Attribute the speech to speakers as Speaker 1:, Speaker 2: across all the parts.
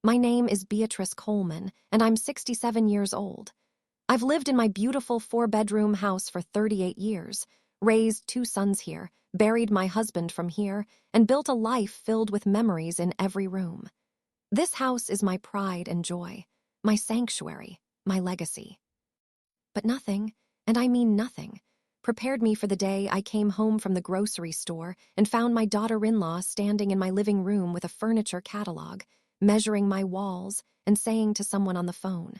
Speaker 1: My name is Beatrice Coleman, and I'm 67 years old. I've lived in my beautiful 4-bedroom house for 38 years, raised 2 sons here, buried my husband from here, and built a life filled with memories in every room. This house is my pride and joy, my sanctuary, my legacy. But nothing, and I mean nothing, prepared me for the day I came home from the grocery store and found my daughter-in-law standing in my living room with a furniture catalog, measuring my walls and saying to someone on the phone,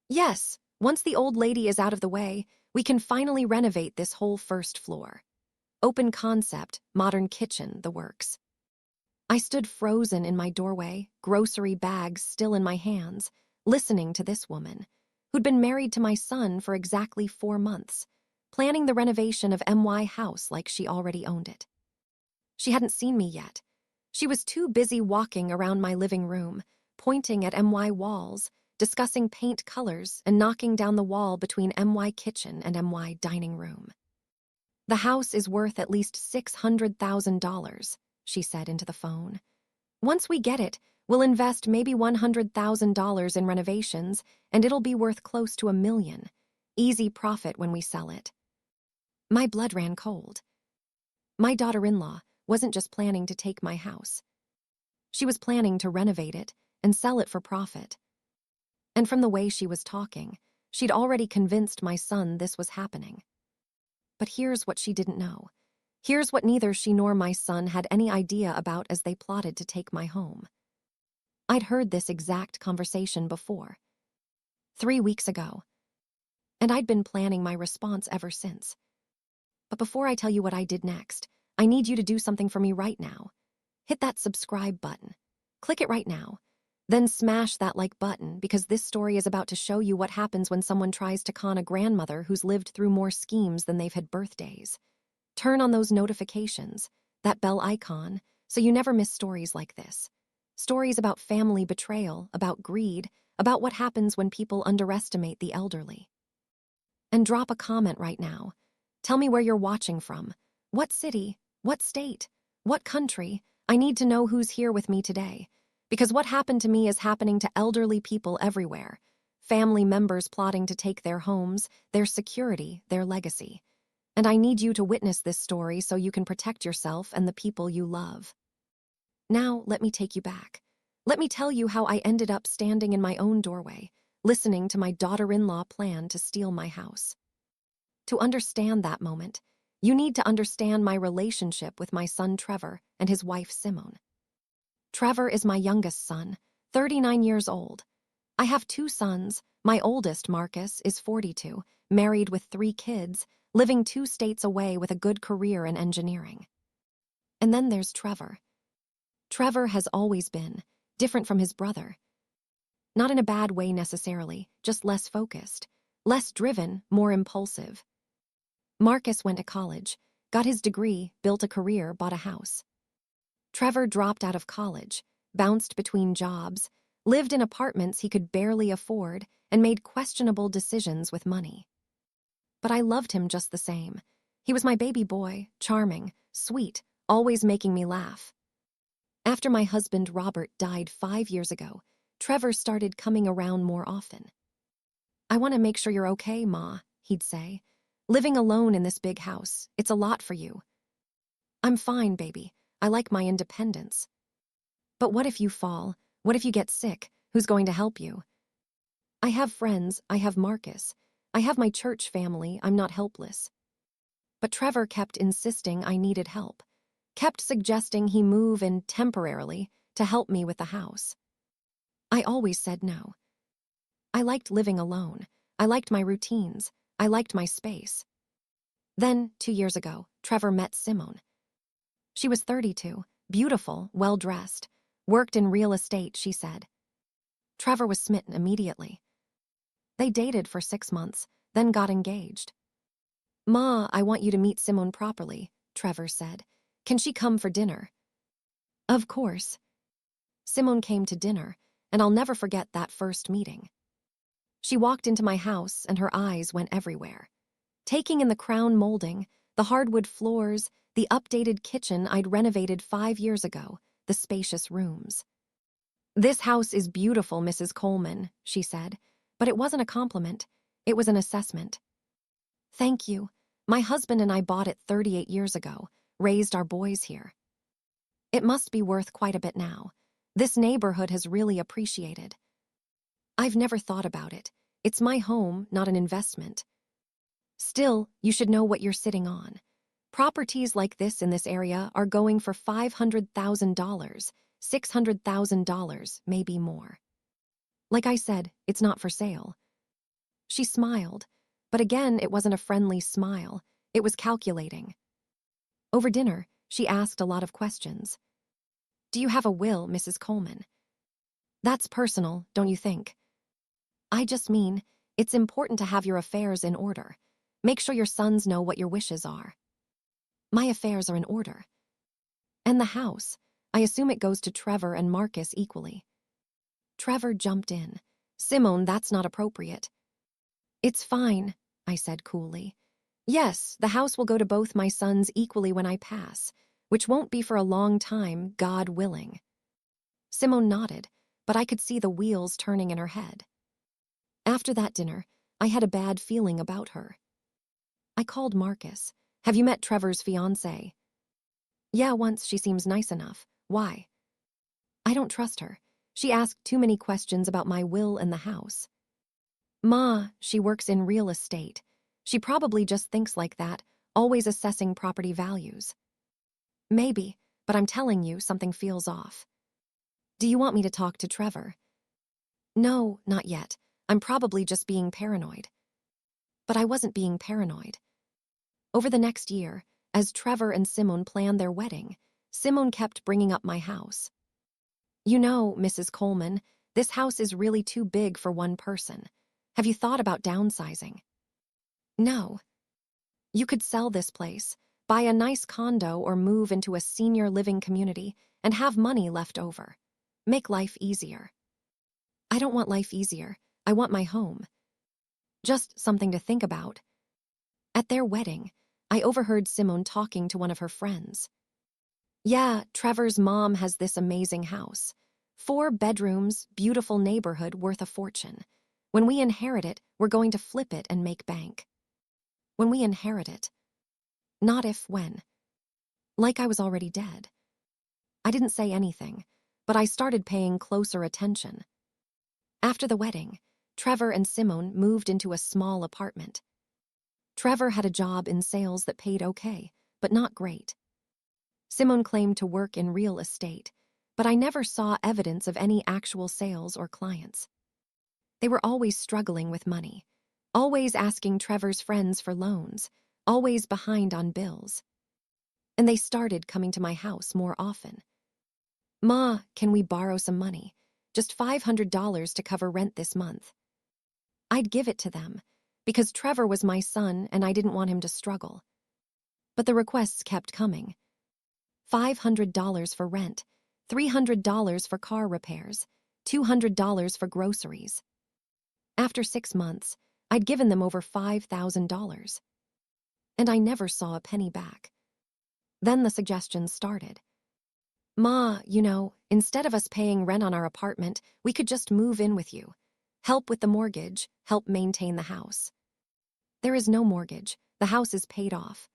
Speaker 1: "Yes, once the old lady is out of the way, we can finally renovate this whole first floor. Open concept, modern kitchen, the works." I stood frozen in my doorway, grocery bags still in my hands, listening to this woman, who'd been married to my son for exactly 4 months, planning the renovation of MY house like she already owned it. She hadn't seen me yet. She was too busy walking around my living room, pointing at MY walls, discussing paint colors, and knocking down the wall between MY kitchen and MY dining room. "The house is worth at least $600,000, she said into the phone. "Once we get it, we'll invest maybe $100,000 in renovations, and it'll be worth close to $1 million. Easy profit when we sell it." My blood ran cold. My daughter-in-law wasn't just planning to take my house. She was planning to renovate it and sell it for profit. And from the way she was talking, she'd already convinced my son this was happening. But here's what she didn't know. Here's what neither she nor my son had any idea about as they plotted to take my home. I'd heard this exact conversation before, 3 weeks ago, and I'd been planning my response ever since. But before I tell you what I did next, I need you to do something for me right now. Hit that subscribe button. Click it right now. Then smash that like button, because this story is about to show you what happens when someone tries to con a grandmother who's lived through more schemes than they've had birthdays. Turn on those notifications, that bell icon, so you never miss stories like this. Stories about family betrayal, about greed, about what happens when people underestimate the elderly. And drop a comment right now. Tell me where you're watching from. What city? What state? What country? I need to know who's here with me today. Because what happened to me is happening to elderly people everywhere. Family members plotting to take their homes, their security, their legacy. And I need you to witness this story so you can protect yourself and the people you love. Now, let me take you back. Let me tell you how I ended up standing in my own doorway, listening to my daughter-in-law plan to steal my house. To understand that moment, you need to understand my relationship with my son Trevor and his wife Simone. Trevor is my youngest son, 39 years old. I have 2 sons. My oldest, Marcus, is 42, married with 3 kids, living 2 states away with a good career in engineering. And then there's Trevor. Trevor has always been different from his brother. Not in a bad way necessarily, just less focused, less driven, more impulsive. Marcus went to college, got his degree, built a career, bought a house. Trevor dropped out of college, bounced between jobs, lived in apartments he could barely afford, and made questionable decisions with money. But I loved him just the same. He was my baby boy, charming, sweet, always making me laugh. After my husband Robert died 5 years ago, Trevor started coming around more often. "I want to make sure you're okay, Ma," he'd say. "Living alone in this big house, it's a lot for you." "I'm fine, baby. I like my independence." "But what if you fall? What if you get sick? Who's going to help you?" "I have friends. I have Marcus. I have my church family. I'm not helpless." But Trevor kept insisting I needed help, kept suggesting he move in temporarily to help me with the house. I always said no. I liked living alone. I liked my routines. I liked my space. Then, 2 years ago, Trevor met Simone. She was 32, beautiful, well-dressed, worked in real estate, she said. Trevor was smitten immediately. They dated for 6 months, then got engaged. "Ma, I want you to meet Simone properly," Trevor said. "Can she come for dinner?" Of course. Simone came to dinner, and I'll never forget that first meeting. She walked into my house and her eyes went everywhere, taking in the crown molding, the hardwood floors, the updated kitchen I'd renovated 5 years ago, the spacious rooms. "This house is beautiful, Mrs. Coleman," she said, but it wasn't a compliment. It was an assessment. "Thank you. My husband and I bought it 38 years ago, raised our boys here. It must be worth quite a bit now. This neighborhood has really appreciated." "I've never thought about it. It's my home, not an investment." "Still, you should know what you're sitting on. Properties like this in this area are going for $500,000, $600,000, maybe more. Like I said, it's not for sale." She smiled, but again it wasn't a friendly smile. It was calculating. Over dinner, she asked a lot of questions. "Do you have a will, Mrs. Coleman?" "That's personal, don't you think?" "I just mean, it's important to have your affairs in order. Make sure your sons know what your wishes are." "My affairs are in order." "And the house. I assume it goes to Trevor and Marcus equally." Trevor jumped in. "Simone, that's not appropriate." "It's fine," I said coolly. "Yes, the house will go to both my sons equally when I pass, which won't be for a long time, God willing." Simone nodded, but I could see the wheels turning in her head. After that dinner, I had a bad feeling about her. I called Marcus. "Have you met Trevor's fiancée?" "Yeah, once. She seems nice enough. Why?" "I don't trust her. She asked too many questions about my will and the house." "Ma, she works in real estate. She probably just thinks like that, always assessing property values." "Maybe, but I'm telling you, something feels off." "Do you want me to talk to Trevor?" "No, not yet. I'm probably just being paranoid." But I wasn't being paranoid. Over the next year, as Trevor and Simone planned their wedding, Simone kept bringing up my house. "You know, Mrs. Coleman, this house is really too big for one person. Have you thought about downsizing?" "No." "You could sell this place, buy a nice condo or move into a senior living community and have money left over. Make life easier." "I don't want life easier. I want my home." "Just something to think about." At their wedding, I overheard Simone talking to one of her friends. "Yeah, Trevor's mom has this amazing house. 4 bedrooms, beautiful neighborhood worth a fortune. When we inherit it, we're going to flip it and make bank." When we inherit it. Not if, when. Like I was already dead. I didn't say anything, but I started paying closer attention. After the wedding, Trevor and Simone moved into a small apartment. Trevor had a job in sales that paid okay, but not great. Simone claimed to work in real estate, but I never saw evidence of any actual sales or clients. They were always struggling with money, always asking Trevor's friends for loans, always behind on bills. And they started coming to my house more often. "Ma, can we borrow some money? Just $500 to cover rent this month." I'd give it to them, because Trevor was my son and I didn't want him to struggle. But the requests kept coming. $500 for rent, $300 for car repairs, $200 for groceries. After 6 months, I'd given them over $5,000. And I never saw a penny back. Then the suggestions started. "Ma, you know, instead of us paying rent on our apartment, we could just move in with you. Help with the mortgage, help maintain the house." "There is no mortgage. The house is paid off."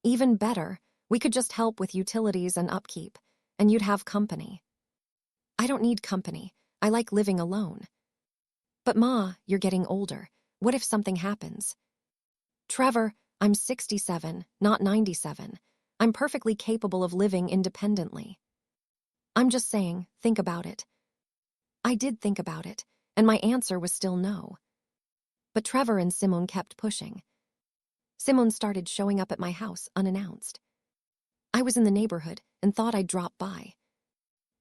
Speaker 1: "Even better, we could just help with utilities and upkeep, and you'd have company." "I don't need company. I like living alone." "But Ma, you're getting older. What if something happens?" "Trevor, I'm 67, not 97. I'm perfectly capable of living independently." "I'm just saying, think about it." I did think about it, and my answer was still no. But Trevor and Simone kept pushing. Simone started showing up at my house unannounced. I was in the neighborhood and thought I'd drop by.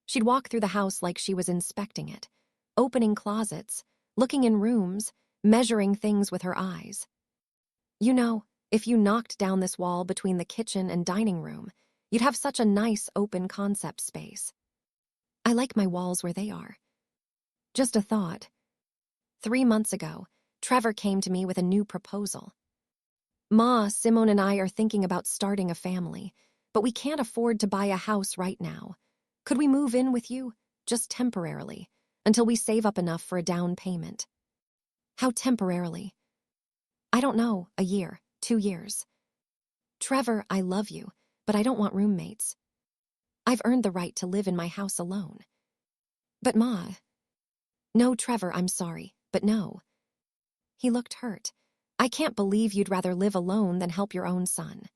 Speaker 1: She'd walk through the house like she was inspecting it, opening closets, looking in rooms, measuring things with her eyes. "You know, if you knocked down this wall between the kitchen and dining room, you'd have such a nice open concept space." I like my walls where they are. Just a thought. 3 months ago, Trevor came to me with a new proposal. "Ma, Simone and I are thinking about starting a family, but we can't afford to buy a house right now. Could we move in with you? just temporarily, until we save up enough for a down payment. How temporarily? I don't know, a year, 2 years. Trevor, I love you, but I don't want roommates. I've earned the right to live in my house alone. But Ma. No, Trevor, I'm sorry, but no. He looked hurt. I can't believe you'd rather live alone than help your own son.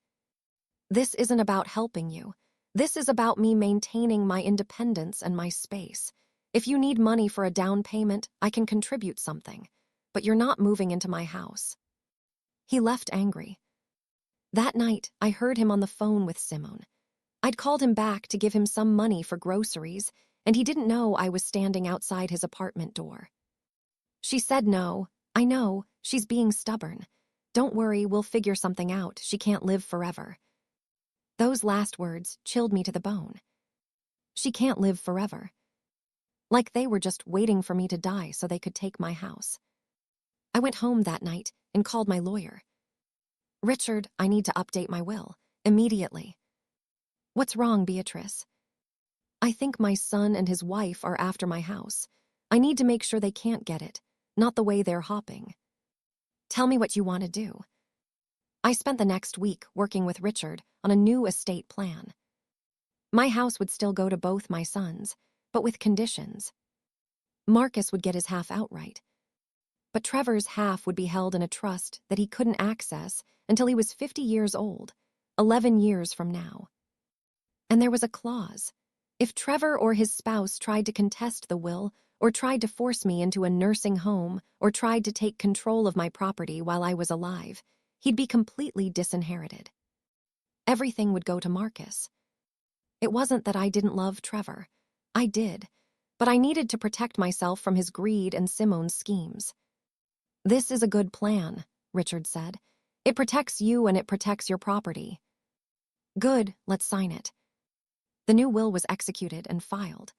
Speaker 1: This isn't about helping you. This is about me maintaining my independence and my space. If you need money for a down payment, I can contribute something. But you're not moving into my house. He left angry. That night, I heard him on the phone with Simone. I'd called him back to give him some money for groceries, and he didn't know I was standing outside his apartment door. She said no. I know, she's being stubborn. Don't worry, we'll figure something out. She can't live forever. Those last words chilled me to the bone. She can't live forever. Like they were just waiting for me to die so they could take my house. I went home that night and called my lawyer. Richard, I need to update my will. Immediately. What's wrong, Beatrice? I think my son and his wife are after my house. I need to make sure they can't get it, not the way they're hopping. Tell me what you want to do. I spent the next week working with Richard on a new estate plan. My house would still go to both my sons, but with conditions. Marcus would get his half outright. But Trevor's half would be held in a trust that he couldn't access until he was 50 years old, 11 years from now. And there was a clause. If Trevor or his spouse tried to contest the will, or tried to force me into a nursing home, or tried to take control of my property while I was alive, he'd be completely disinherited. Everything would go to Marcus. It wasn't that I didn't love Trevor. I did, but I needed to protect myself from his greed and Simone's schemes. This is a good plan, Richard said. It protects you and it protects your property. Good, let's sign it. The new will was executed and filed.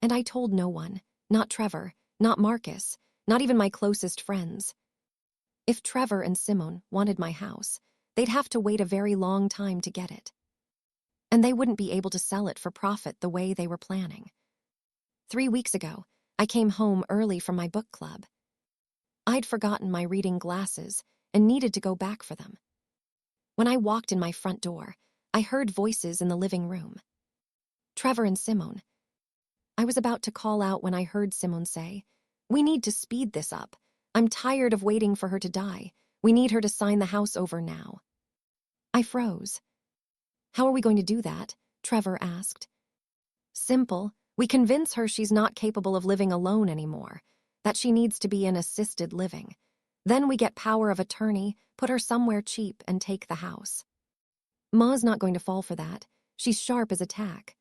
Speaker 1: And I told no one, not Trevor, not Marcus, not even my closest friends. If Trevor and Simone wanted my house, they'd have to wait a very long time to get it. And they wouldn't be able to sell it for profit the way they were planning. 3 weeks ago, I came home early from my book club. I'd forgotten my reading glasses and needed to go back for them. When I walked in my front door, I heard voices in the living room. Trevor and Simone. I was about to call out when I heard Simone say, "We need to speed this up. I'm tired of waiting for her to die. We need her to sign the house over now." I froze. How are we going to do that? Trevor asked. Simple. We convince her she's not capable of living alone anymore, that she needs to be in assisted living. Then we get power of attorney, put her somewhere cheap, and take the house. Ma's not going to fall for that. She's sharp as a tack.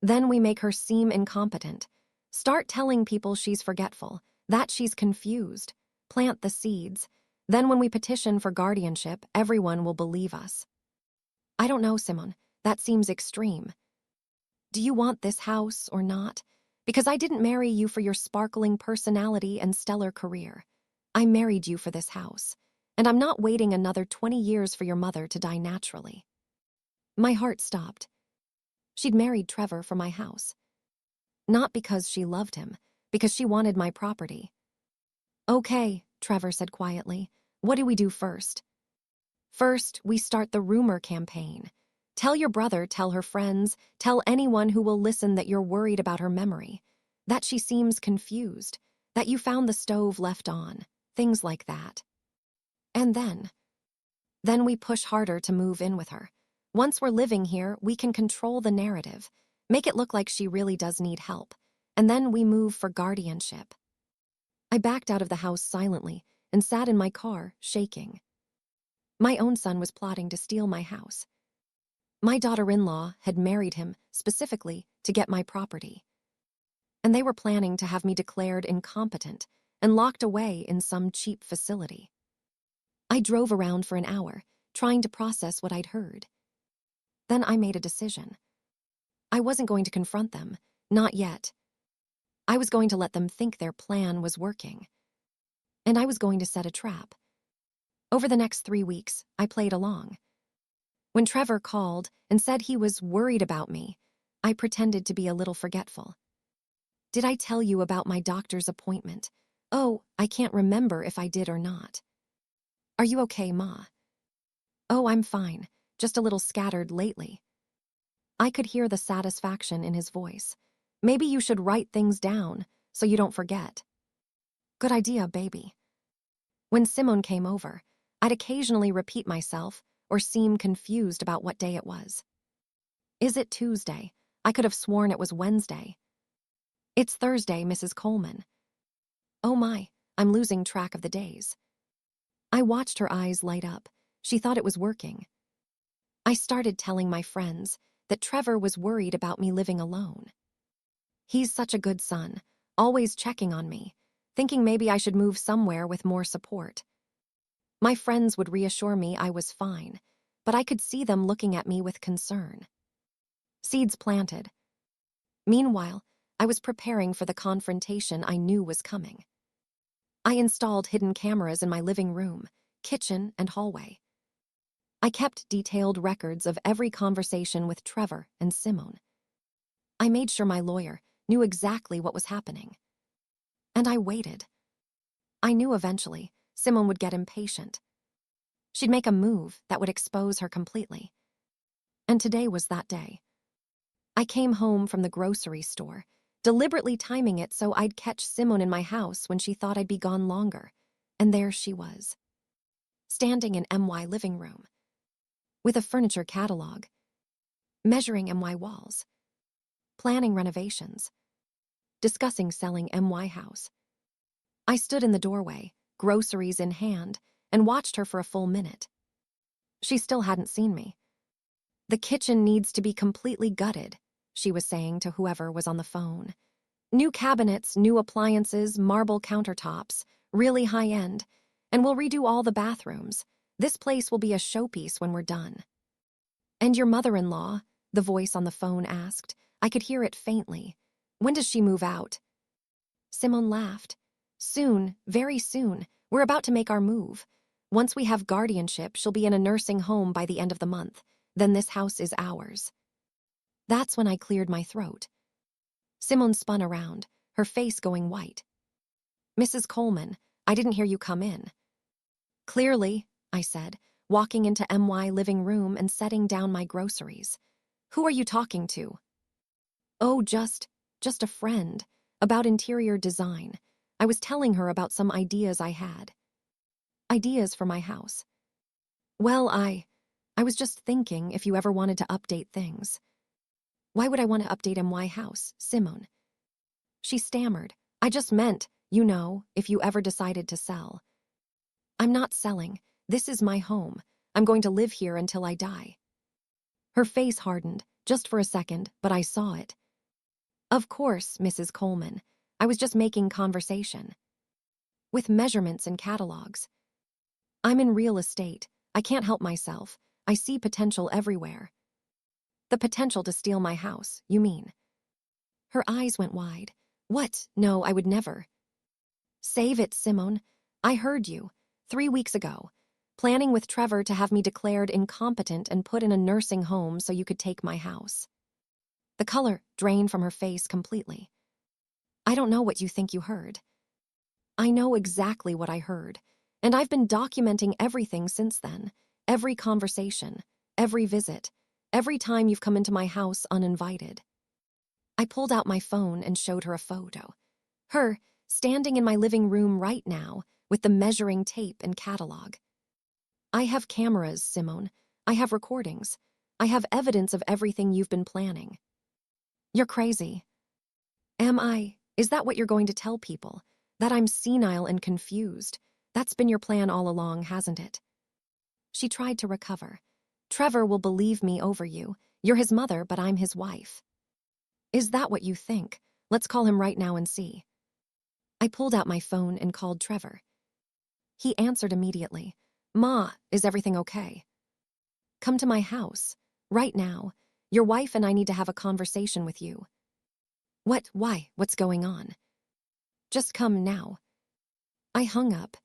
Speaker 1: Then we make her seem incompetent. Start telling people she's forgetful, that she's confused. Plant the seeds. Then when we petition for guardianship, everyone will believe us. I don't know, Simone. That seems extreme. Do you want this house or not? Because I didn't marry you for your sparkling personality and stellar career. I married you for this house. And I'm not waiting another 20 years for your mother to die naturally. My heart stopped. She'd married Trevor for my house. Not because she loved him, because she wanted my property. Okay, Trevor said quietly. What do we do first? First, we start the rumor campaign. Tell your brother, tell her friends, tell anyone who will listen that you're worried about her memory, that she seems confused, that you found the stove left on, things like that. And then we push harder to move in with her. Once we're living here, we can control the narrative, make it look like she really does need help, and then we move for guardianship. I backed out of the house silently and sat in my car, shaking. My own son was plotting to steal my house. My daughter-in-law had married him specifically to get my property. And they were planning to have me declared incompetent and locked away in some cheap facility. I drove around for an hour, trying to process what I'd heard. Then I made a decision. I wasn't going to confront them, not yet. I was going to let them think their plan was working. And I was going to set a trap. Over the next 3 weeks, I played along. When Trevor called and said he was worried about me, I pretended to be a little forgetful. Did I tell you about my doctor's appointment? Oh, I can't remember if I did or not. Are you okay, Ma? Oh, I'm fine, just a little scattered lately. I could hear the satisfaction in his voice. Maybe you should write things down so you don't forget. Good idea, baby. When Simone came over, I'd occasionally repeat myself or seem confused about what day it was. Is it Tuesday? I could have sworn it was Wednesday. It's Thursday, Mrs. Coleman. Oh my, I'm losing track of the days. I watched her eyes light up. She thought it was working. I started telling my friends that Trevor was worried about me living alone. He's such a good son, always checking on me, thinking maybe I should move somewhere with more support. My friends would reassure me I was fine, but I could see them looking at me with concern. Seeds planted. Meanwhile, I was preparing for the confrontation I knew was coming. I installed hidden cameras in my living room, kitchen, and hallway. I kept detailed records of every conversation with Trevor and Simone. I made sure my lawyer knew exactly what was happening. And I waited. I knew eventually Simone would get impatient. She'd make a move that would expose her completely. And today was that day. I came home from the grocery store, deliberately timing it so I'd catch Simone in my house when she thought I'd be gone longer. And there she was, standing in MY living room, with a furniture catalog, measuring MY walls, planning renovations, discussing selling MY house. I stood in the doorway, groceries in hand, and watched her for a full minute. She still hadn't seen me. The kitchen needs to be completely gutted, she was saying to whoever was on the phone. New cabinets, new appliances, marble countertops, really high-end, and we'll redo all the bathrooms. This place will be a showpiece when we're done. And your mother-in-law? The voice on the phone asked. I could hear it faintly. When does she move out? Simone laughed. Soon, very soon. We're about to make our move. Once we have guardianship, she'll be in a nursing home by the end of the month. Then this house is ours. That's when I cleared my throat. Simone spun around, her face going white. Mrs. Coleman, I didn't hear you come in. Clearly, I said, walking into MY living room and setting down my groceries. Who are you talking to? Oh, just a friend, about interior design. I was telling her about some ideas I had. Ideas for my house. Well, I was just thinking if you ever wanted to update things. Why would I want to update MY house, Simone? She stammered. I just meant, if you ever decided to sell. I'm not selling. This is my home. I'm going to live here until I die. Her face hardened, just for a second, but I saw it. Of course, Mrs. Coleman. I was just making conversation. With measurements and catalogs. I'm in real estate. I can't help myself. I see potential everywhere. The potential to steal my house, you mean? Her eyes went wide. What? No, I would never. Save it, Simone. I heard you. 3 weeks ago. Planning with Trevor to have me declared incompetent and put in a nursing home so you could take my house. The color drained from her face completely. I don't know what you think you heard. I know exactly what I heard, and I've been documenting everything since then. Every conversation, every visit, every time you've come into my house uninvited. I pulled out my phone and showed her a photo. Her, standing in my living room right now with the measuring tape and catalog. I have cameras, Simone. I have recordings. I have evidence of everything you've been planning. You're crazy. Am I? Is that what you're going to tell people? That I'm senile and confused? That's been your plan all along, hasn't it? She tried to recover. Trevor will believe me over you. You're his mother, but I'm his wife. Is that what you think? Let's call him right now and see. I pulled out my phone and called Trevor. He answered immediately. Ma, is everything okay? Come to my house. Right now. Your wife and I need to have a conversation with you. What? Why? What's going on? Just come now. I hung up.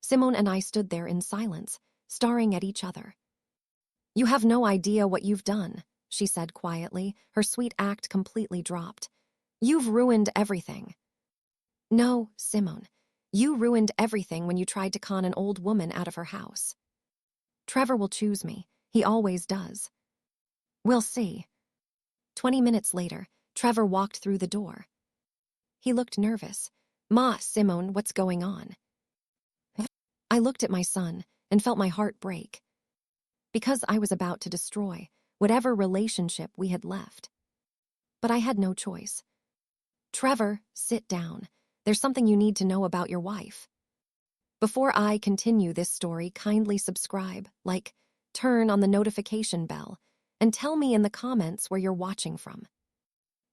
Speaker 1: Simone and I stood there in silence, staring at each other. You have no idea what you've done, she said quietly, her sweet act completely dropped. You've ruined everything. No, Simone. You ruined everything when you tried to con an old woman out of her house. Trevor will choose me. He always does. We'll see. 20 minutes later, Trevor walked through the door. He looked nervous. Ma, Simone, what's going on? I looked at my son and felt my heart break. Because I was about to destroy whatever relationship we had left. But I had no choice. Trevor, sit down. There's something you need to know about your wife. Before I continue this story, kindly subscribe, like, turn on the notification bell, and tell me in the comments where you're watching from.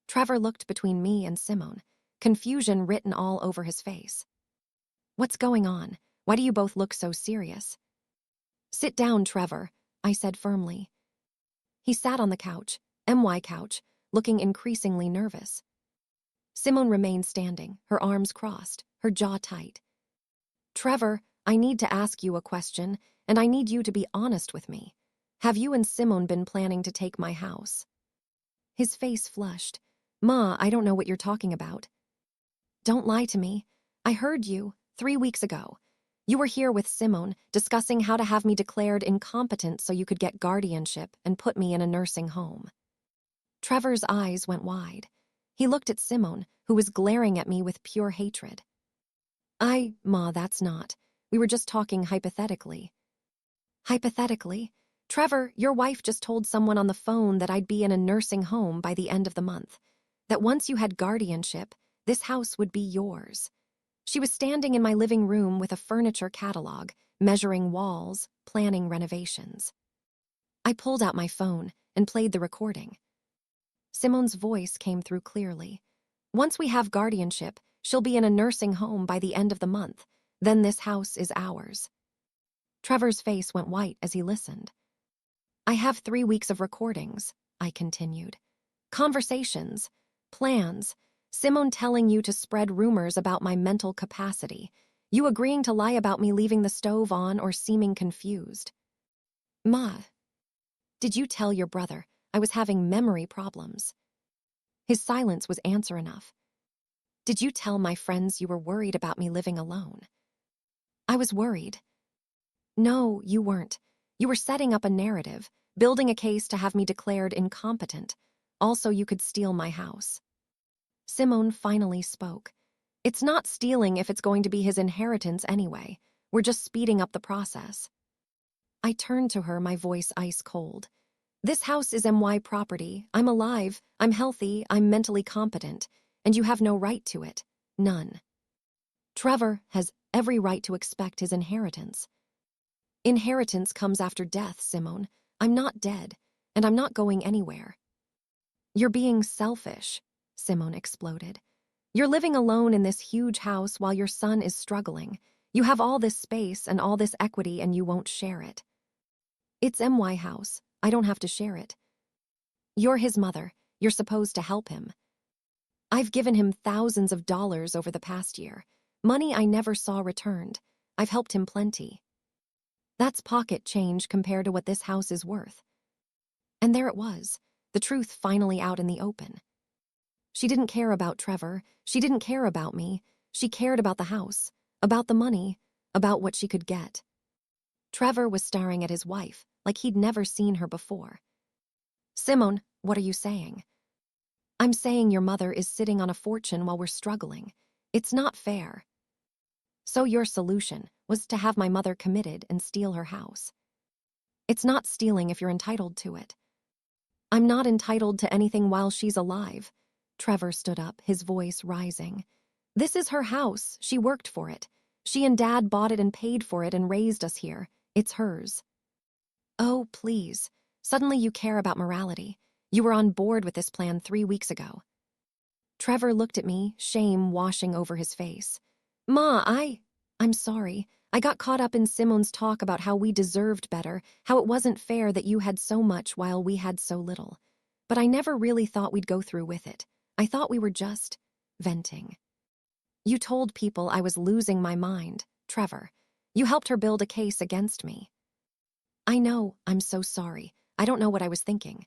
Speaker 1: Trevor looked between me and Simone, confusion written all over his face. What's going on? Why do you both look so serious? Sit down, Trevor, I said firmly. He sat on the couch, MY couch, looking increasingly nervous. Simone remained standing, her arms crossed, her jaw tight. Trevor, I need to ask you a question, and I need you to be honest with me. Have you and Simone been planning to take my house? His face flushed. Ma, I don't know what you're talking about. Don't lie to me. I heard you 3 weeks ago. You were here with Simone, discussing how to have me declared incompetent so you could get guardianship and put me in a nursing home. Trevor's eyes went wide. He looked at Simone, who was glaring at me with pure hatred. Ma, that's not. We were just talking hypothetically. Hypothetically? Trevor, your wife just told someone on the phone that I'd be in a nursing home by the end of the month. That once you had guardianship, this house would be yours. She was standing in my living room with a furniture catalog, measuring walls, planning renovations. I pulled out my phone and played the recording. Simone's voice came through clearly. Once we have guardianship, she'll be in a nursing home by the end of the month. Then this house is ours. Trevor's face went white as he listened. I have 3 weeks of recordings, I continued. Conversations, plans, Simone telling you to spread rumors about my mental capacity, you agreeing to lie about me leaving the stove on or seeming confused. Ma, did you tell your brother I was having memory problems? His silence was answer enough. Did you tell my friends you were worried about me living alone? I was worried. No, you weren't. You were setting up a narrative, building a case to have me declared incompetent. Also, you could steal my house. Simone finally spoke. It's not stealing if it's going to be his inheritance anyway. We're just speeding up the process. I turned to her, my voice ice cold. This house is MY property. I'm alive. I'm healthy. I'm mentally competent. And you have no right to it. None. Trevor has every right to expect his inheritance. Inheritance comes after death, Simone. I'm not dead, and I'm not going anywhere. You're being selfish, Simone exploded. You're living alone in this huge house while your son is struggling. You have all this space and all this equity and you won't share it. It's MY house. I don't have to share it. You're his mother. You're supposed to help him. I've given him thousands of dollars over the past year. Money I never saw returned. I've helped him plenty. That's pocket change compared to what this house is worth. And there it was, the truth finally out in the open. She didn't care about Trevor. She didn't care about me. She cared about the house, about the money, about what she could get. Trevor was staring at his wife like he'd never seen her before. Simone, what are you saying? I'm saying your mother is sitting on a fortune while we're struggling. It's not fair. So your solution was to have my mother committed and steal her house. It's not stealing if you're entitled to it. I'm not entitled to anything while she's alive. Trevor stood up, his voice rising. This is her house. She worked for it. She and Dad bought it and paid for it and raised us here. It's hers. Oh, please. Suddenly you care about morality. You were on board with this plan 3 weeks ago. Trevor looked at me, shame washing over his face. Ma, I'm sorry. I got caught up in Simone's talk about how we deserved better, how it wasn't fair that you had so much while we had so little. But I never really thought we'd go through with it. I thought we were just venting. You told people I was losing my mind, Trevor. You helped her build a case against me. I know, I'm so sorry. I don't know what I was thinking.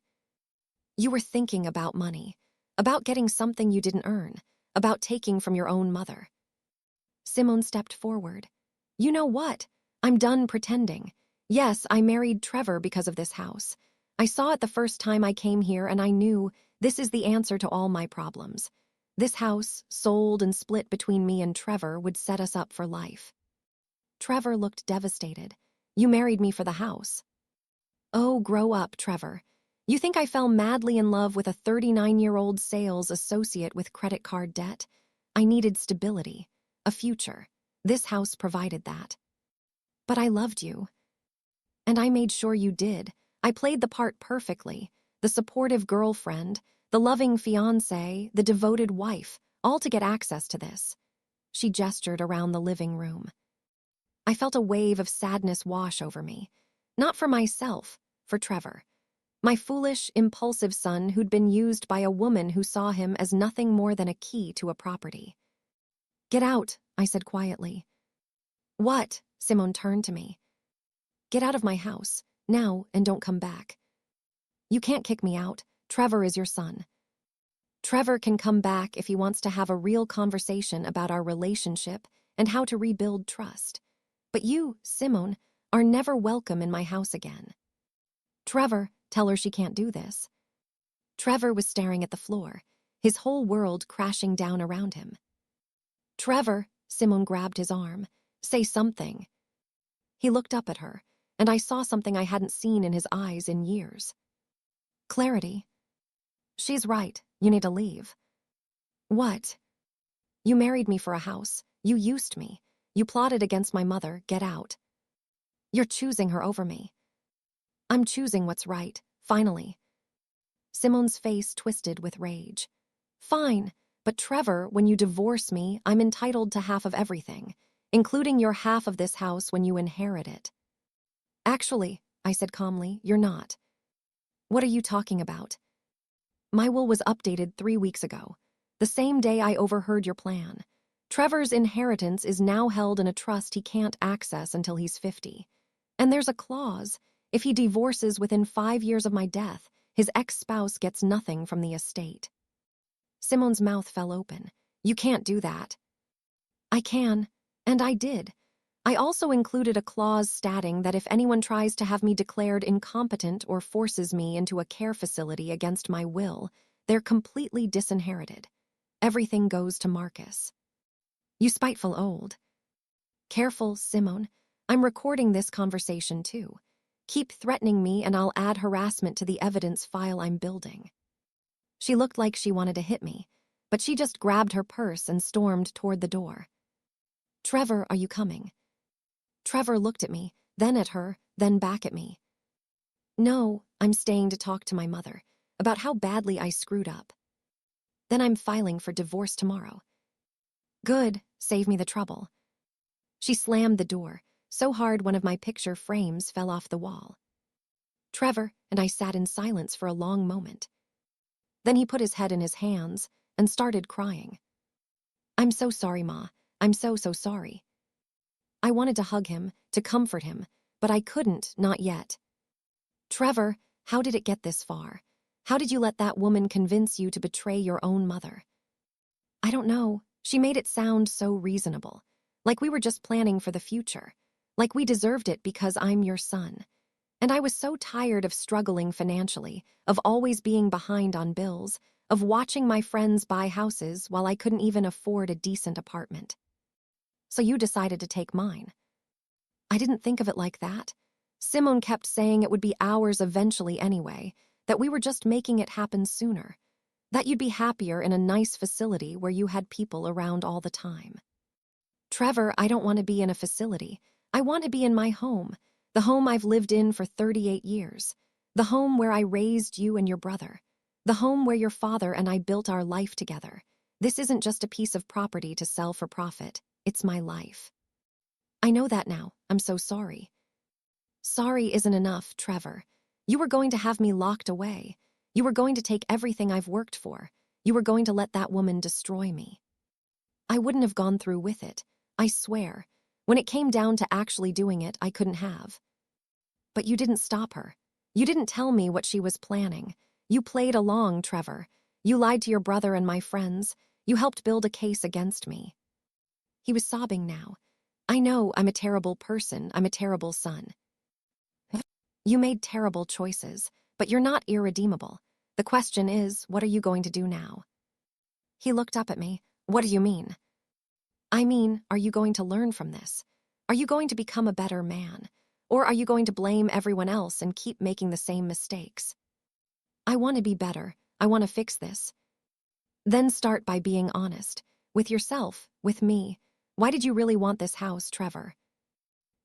Speaker 1: You were thinking about money. about getting something you didn't earn, about taking from your own mother. Simone stepped forward. You know what? I'm done pretending. Yes, I married Trevor because of this house. I saw it the first time I came here and I knew this is the answer to all my problems. This house, sold and split between me and Trevor, would set us up for life. Trevor looked devastated. You married me for the house. Oh, grow up, Trevor. You think I fell madly in love with a 39-year-old sales associate with credit card debt? I needed stability, a future. This house provided that. But I loved you. And I made sure you did. I played the part perfectly. The supportive girlfriend, the loving fiancée, the devoted wife, all to get access to this. She gestured around the living room. I felt a wave of sadness wash over me. Not for myself, for Trevor. My foolish, impulsive son who'd been used by a woman who saw him as nothing more than a key to a property. Get out, I said quietly. What? Simone turned to me. Get out of my house, now, and don't come back. You can't kick me out. Trevor is your son. Trevor can come back if he wants to have a real conversation about our relationship and how to rebuild trust. But you, Simone, are never welcome in my house again. Trevor, tell her she can't do this. Trevor was staring at the floor, his whole world crashing down around him. Trevor, Simone grabbed his arm. Say something. He looked up at her, and I saw something I hadn't seen in his eyes in years. Clarity. She's right. You need to leave. What? You married me for a house. You used me. You plotted against my mother. Get out. You're choosing her over me. I'm choosing what's right, finally. Simone's face twisted with rage. Fine, but Trevor, when you divorce me, I'm entitled to half of everything, including your half of this house when you inherit it. Actually, I said calmly, you're not. What are you talking about? My will was updated 3 weeks ago, the same day I overheard your plan. Trevor's inheritance is now held in a trust he can't access until he's 50. And there's a clause. If he divorces within 5 years of my death, his ex-spouse gets nothing from the estate. Simone's mouth fell open. You can't do that. I can, and I did. I also included a clause stating that if anyone tries to have me declared incompetent or forces me into a care facility against my will, they're completely disinherited. Everything goes to Marcus. You spiteful old. Careful, Simone. I'm recording this conversation too. Keep threatening me and I'll add harassment to the evidence file I'm building. She looked like she wanted to hit me, but she just grabbed her purse and stormed toward the door. Trevor, are you coming? Trevor looked at me, then at her, then back at me. No, I'm staying to talk to my mother about how badly I screwed up. Then I'm filing for divorce tomorrow. Good, save me the trouble. She slammed the door, so hard one of my picture frames fell off the wall. Trevor and I sat in silence for a long moment. Then he put his head in his hands and started crying. I'm so sorry, Ma. I'm so sorry. I wanted to hug him, to comfort him, but I couldn't, not yet. Trevor, how did it get this far? How did you let that woman convince you to betray your own mother? I don't know. She made it sound so reasonable. Like we were just planning for the future. Like we deserved it because I'm your son. And I was so tired of struggling financially, of always being behind on bills, of watching my friends buy houses while I couldn't even afford a decent apartment. So you decided to take mine. I didn't think of it like that. Simone kept saying it would be ours eventually anyway, that we were just making it happen sooner, that you'd be happier in a nice facility where you had people around all the time. Trevor, I don't want to be in a facility. I want to be in my home, the home I've lived in for 38 years, the home where I raised you and your brother, the home where your father and I built our life together. This isn't just a piece of property to sell for profit. It's my life. I know that now. I'm so sorry. Sorry isn't enough, Trevor. You were going to have me locked away. You were going to take everything I've worked for. You were going to let that woman destroy me. I wouldn't have gone through with it. I swear. When it came down to actually doing it, I couldn't have. But you didn't stop her. You didn't tell me what she was planning. You played along, Trevor. You lied to your brother and my friends. You helped build a case against me." He was sobbing now. "I know I'm a terrible person. I'm a terrible son. You made terrible choices, but you're not irredeemable. The question is, what are you going to do now?" He looked up at me. "What do you mean?" "I mean, are you going to learn from this? Are you going to become a better man? Or are you going to blame everyone else and keep making the same mistakes?" "I want to be better. I want to fix this." "Then start by being honest. With yourself, with me. Why did you really want this house, Trevor?"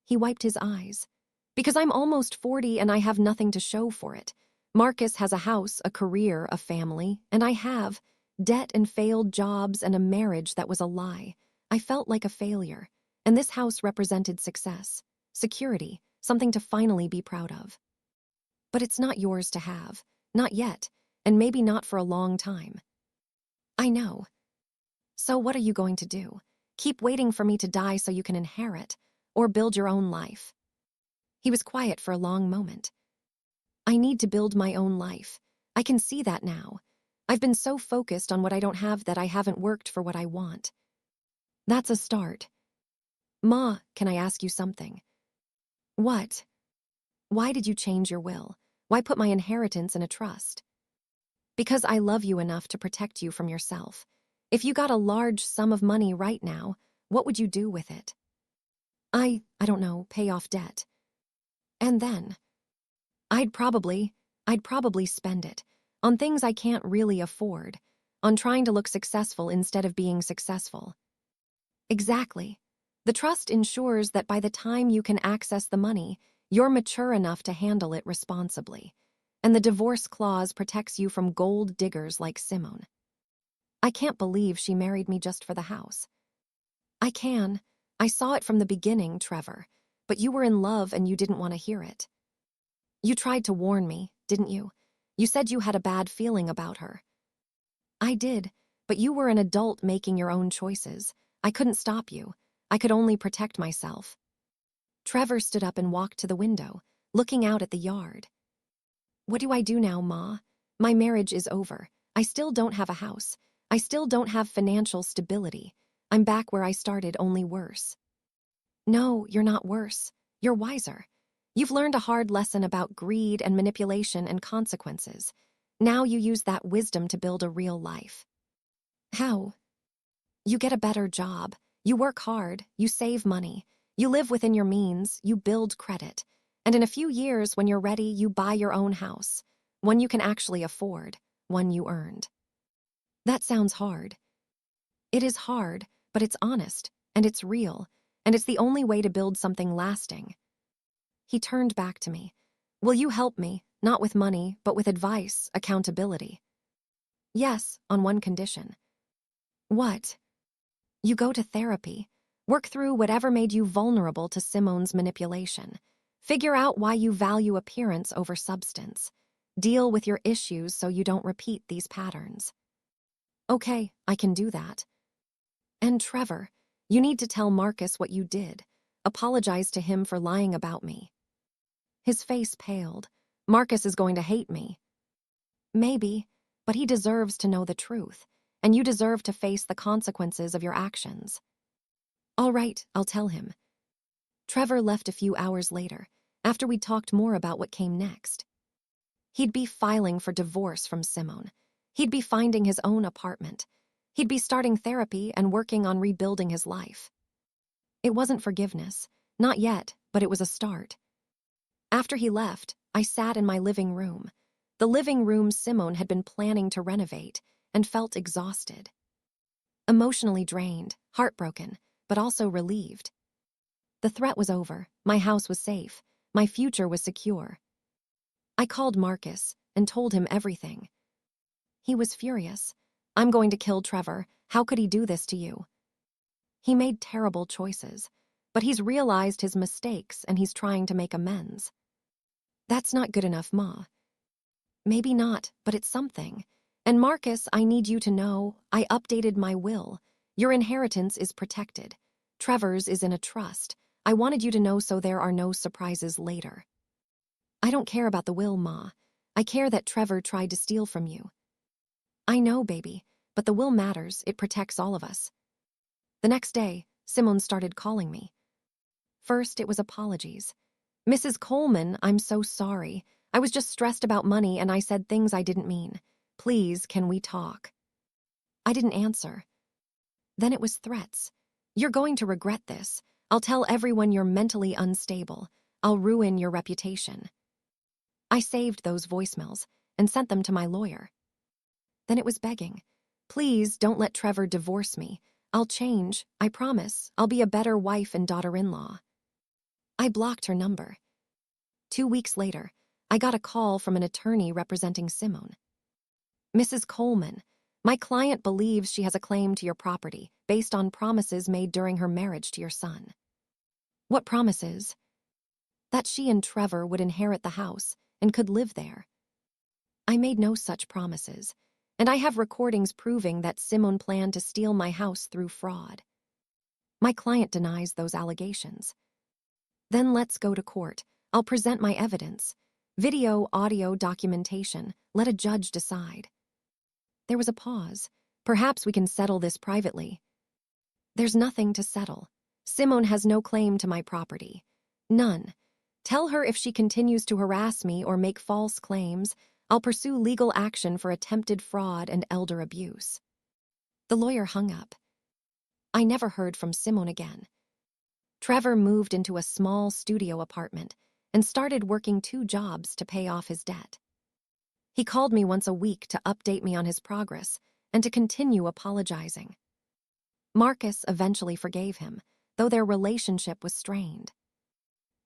Speaker 1: He wiped his eyes. "Because I'm almost 40 and I have nothing to show for it. Marcus has a house, a career, a family, and I have debt and failed jobs and a marriage that was a lie. I felt like a failure, and this house represented success, security, something to finally be proud of. But it's not yours to have, not yet, and maybe not for a long time." "I know. So what are you going to do? Keep waiting for me to die so you can inherit, or build your own life?" He was quiet for a long moment. "I need to build my own life. I can see that now. I've been so focused on what I don't have that I haven't worked for what I want." "That's a start." "Ma, can I ask you something?" "What?" "Why did you change your will? Why put my inheritance in a trust?" "Because I love you enough to protect you from yourself. If you got a large sum of money right now, what would you do with it?" I don't know, pay off debt." "And then?" I'd probably spend it on things I can't really afford, on trying to look successful instead of being successful." "Exactly. The trust ensures that by the time you can access the money, you're mature enough to handle it responsibly. And the divorce clause protects you from gold diggers like Simone." "I can't believe she married me just for the house." "I can. I saw it from the beginning, Trevor. But you were in love and you didn't want to hear it. You tried to warn me, didn't you? You said you had a bad feeling about her." "I did, but you were an adult making your own choices. I couldn't stop you. I could only protect myself." Trevor stood up and walked to the window, looking out at the yard. "What do I do now, Ma? My marriage is over. I still don't have a house. I still don't have financial stability. I'm back where I started, only worse." "No, you're not worse. You're wiser. You've learned a hard lesson about greed and manipulation and consequences. Now you use that wisdom to build a real life." "How?" "You get a better job. You work hard. You save money. You live within your means. You build credit. And in a few years, when you're ready, you buy your own house. One you can actually afford. One you earned." "That sounds hard." "It is hard, but it's honest, and it's real, and it's the only way to build something lasting." He turned back to me. "Will you help me, not with money, but with advice, accountability?" "Yes, on one condition." "What?" "You go to therapy. Work through whatever made you vulnerable to Simone's manipulation. Figure out why you value appearance over substance. Deal with your issues so you don't repeat these patterns." "Okay, I can do that." "And Trevor, you need to tell Marcus what you did. Apologize to him for lying about me." His face paled. "Marcus is going to hate me." "Maybe, but he deserves to know the truth, and you deserve to face the consequences of your actions." "All right, I'll tell him." Trevor left a few hours later, after we'd talked more about what came next. He'd be filing for divorce from Simone. He'd be finding his own apartment. He'd be starting therapy and working on rebuilding his life. It wasn't forgiveness, not yet, but it was a start. After he left, I sat in my living room, the living room Simone had been planning to renovate, and felt exhausted. Emotionally drained, heartbroken, but also relieved. The threat was over, my house was safe, my future was secure. I called Marcus and told him everything. He was furious. "I'm going to kill Trevor. How could he do this to you?" "He made terrible choices, but he's realized his mistakes and he's trying to make amends." "That's not good enough, Ma." "Maybe not, but it's something. And Marcus, I need you to know, I updated my will. Your inheritance is protected. Trevor's is in a trust. I wanted you to know so there are no surprises later." "I don't care about the will, Ma. I care that Trevor tried to steal from you." I know, baby, but the will matters. It protects all of us. The next day, Simone started calling me. First, it was apologies. Mrs. Coleman, I'm so sorry. I was just stressed about money and I said things I didn't mean. Please, can we talk? I didn't answer. Then it was threats. You're going to regret this. I'll tell everyone you're mentally unstable. I'll ruin your reputation. I saved those voicemails and sent them to my lawyer. Then it was begging. Please don't let Trevor divorce me. I'll change. I promise. I'll be a better wife and daughter-in-law. I blocked her number. 2 weeks later, I got a call from an attorney representing Simone. Mrs. Coleman, my client believes she has a claim to your property based on promises made during her marriage to your son. What promises? That she and Trevor would inherit the house and could live there. I made no such promises, and I have recordings proving that Simone planned to steal my house through fraud. My client denies those allegations. Then let's go to court. I'll present my evidence. Video, audio, documentation. Let a judge decide. There was a pause. Perhaps we can settle this privately. There's nothing to settle. Simone has no claim to my property. None. Tell her if she continues to harass me or make false claims, I'll pursue legal action for attempted fraud and elder abuse. The lawyer hung up. I never heard from Simone again. Trevor moved into a small studio apartment and started working 2 jobs to pay off his debt. He called me once a week to update me on his progress and to continue apologizing. Marcus eventually forgave him, though their relationship was strained.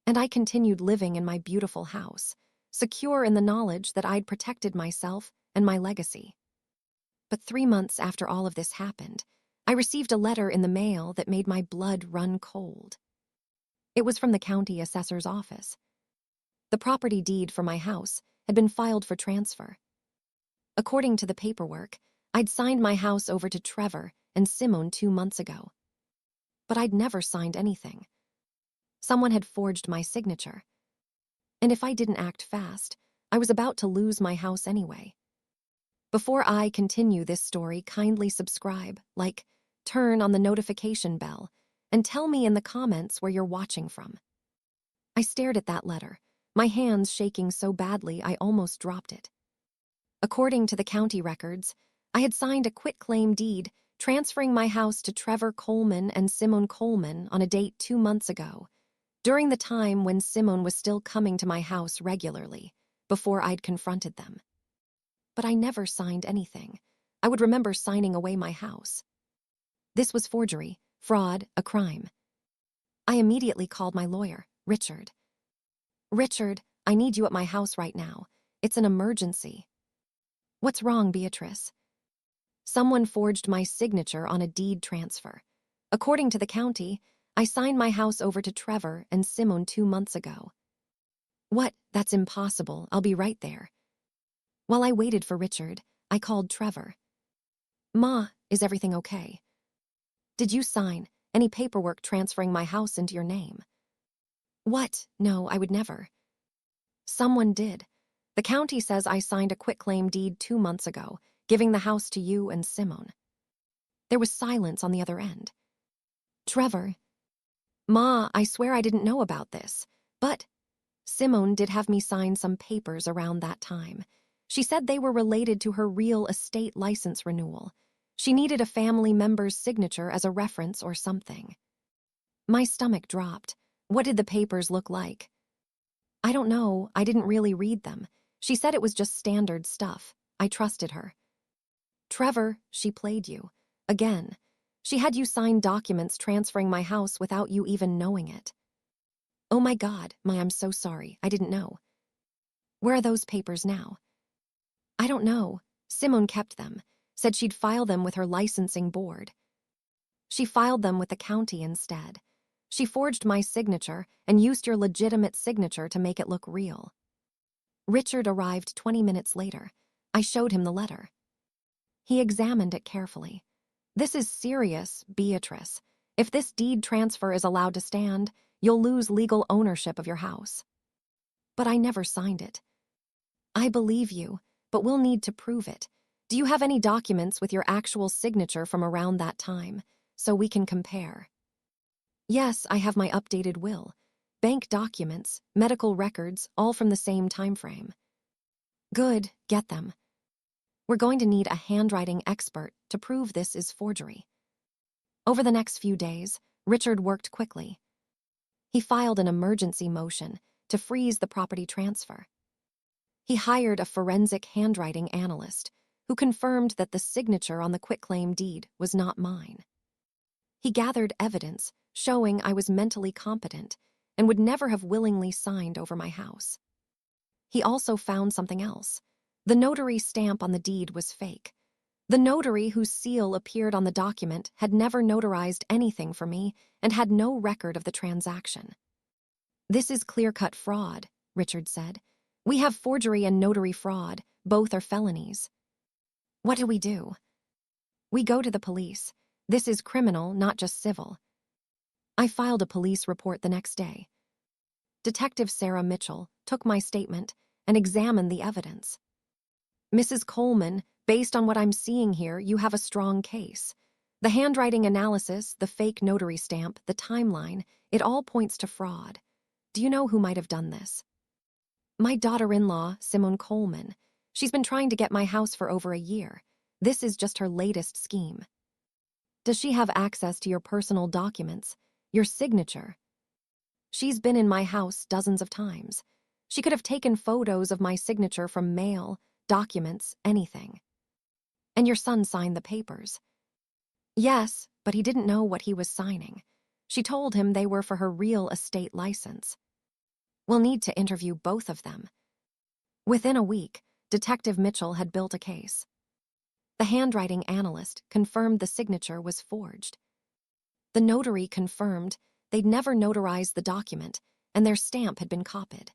Speaker 1: And I continued living in my beautiful house, secure in the knowledge that I'd protected myself and my legacy. But 3 months after all of this happened, I received a letter in the mail that made my blood run cold. It was from the county assessor's office. The property deed for my house had been filed for transfer. According to the paperwork, I'd signed my house over to Trevor and Simone 2 months ago. But I'd never signed anything. Someone had forged my signature. And if I didn't act fast, I was about to lose my house anyway. Before I continue this story, kindly subscribe, like, turn on the notification bell, and tell me in the comments where you're watching from. I stared at that letter, my hands shaking so badly I almost dropped it. According to the county records, I had signed a quitclaim deed transferring my house to Trevor Coleman and Simone Coleman on a date 2 months ago, during the time when Simone was still coming to my house regularly, before I'd confronted them. But I never signed anything. I would remember signing away my house. This was forgery, fraud, a crime. I immediately called my lawyer, Richard. Richard, I need you at my house right now. It's an emergency. What's wrong, Beatrice? Someone forged my signature on a deed transfer. According to the county, I signed my house over to Trevor and Simone 2 months ago. What? That's impossible. I'll be right there. While I waited for Richard, I called Trevor. Ma, is everything okay? Did you sign any paperwork transferring my house into your name? What? No, I would never. Someone did. The county says I signed a quitclaim deed 2 months ago, giving the house to you and Simone. There was silence on the other end. Trevor. Ma, I swear I didn't know about this, but Simone did have me sign some papers around that time. She said they were related to her real estate license renewal. She needed a family member's signature as a reference or something. My stomach dropped. What did the papers look like? I don't know. I didn't really read them. She said it was just standard stuff. I trusted her. Trevor, she played you. Again. She had you sign documents transferring my house without you even knowing it. Oh my God, I'm so sorry. I didn't know. Where are those papers now? I don't know. Simone kept them. Said she'd file them with her licensing board. She filed them with the county instead. She forged my signature and used your legitimate signature to make it look real. Richard arrived 20 minutes later. I showed him the letter. He examined it carefully. This is serious, Beatrice. If this deed transfer is allowed to stand, you'll lose legal ownership of your house. But I never signed it. I believe you, but we'll need to prove it. Do you have any documents with your actual signature from around that time, so we can compare? Yes, I have my updated will. Bank documents, medical records, all from the same time frame. Good, get them. We're going to need a handwriting expert to prove this is forgery. Over the next few days, Richard worked quickly. He filed an emergency motion to freeze the property transfer. He hired a forensic handwriting analyst who confirmed that the signature on the quitclaim deed was not mine. He gathered evidence showing I was mentally competent and would never have willingly signed over my house. He also found something else. The notary stamp on the deed was fake. The notary whose seal appeared on the document had never notarized anything for me and had no record of the transaction. This is clear-cut fraud, Richard said. We have forgery and notary fraud. Both are felonies. What do we do? We go to the police. This is criminal, not just civil. I filed a police report the next day. Detective Sarah Mitchell took my statement and examined the evidence. Mrs. Coleman, based on what I'm seeing here, you have a strong case. The handwriting analysis, the fake notary stamp, the timeline, it all points to fraud. Do you know who might have done this? My daughter-in-law, Simone Coleman. She's been trying to get my house for over a year. This is just her latest scheme. Does she have access to your personal documents, your signature? She's been in my house dozens of times. She could have taken photos of my signature from mail, documents, anything. And your son signed the papers. Yes, but he didn't know what he was signing. She told him they were for her real estate license. We'll need to interview both of them. Within a week, Detective Mitchell had built a case. The handwriting analyst confirmed the signature was forged. The notary confirmed they'd never notarized the document and their stamp had been copied.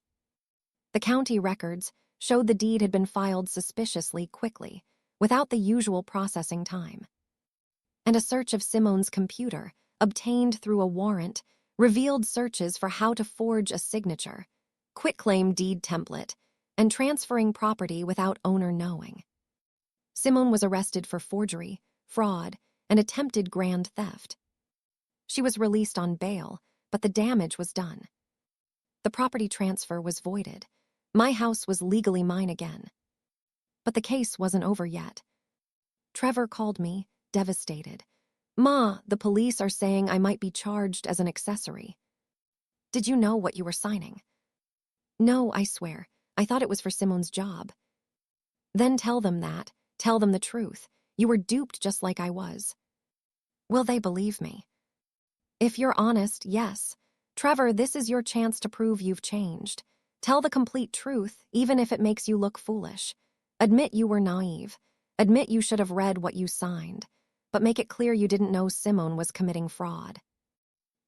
Speaker 1: The county records showed the deed had been filed suspiciously quickly, without the usual processing time. And a search of Simone's computer, obtained through a warrant, revealed searches for how to forge a signature, quitclaim deed template, and transferring property without owner knowing. Simone was arrested for forgery, fraud, and attempted grand theft. She was released on bail, but the damage was done. The property transfer was voided. My house was legally mine again. But the case wasn't over yet. Trevor called me, devastated. Ma, the police are saying I might be charged as an accessory. Did you know what you were signing? No, I swear. I thought it was for Simone's job. Then tell them that. Tell them the truth. You were duped just like I was. Will they believe me? If you're honest, yes. Trevor, this is your chance to prove you've changed. Tell the complete truth, even if it makes you look foolish. Admit you were naive. Admit you should have read what you signed. But make it clear you didn't know Simone was committing fraud.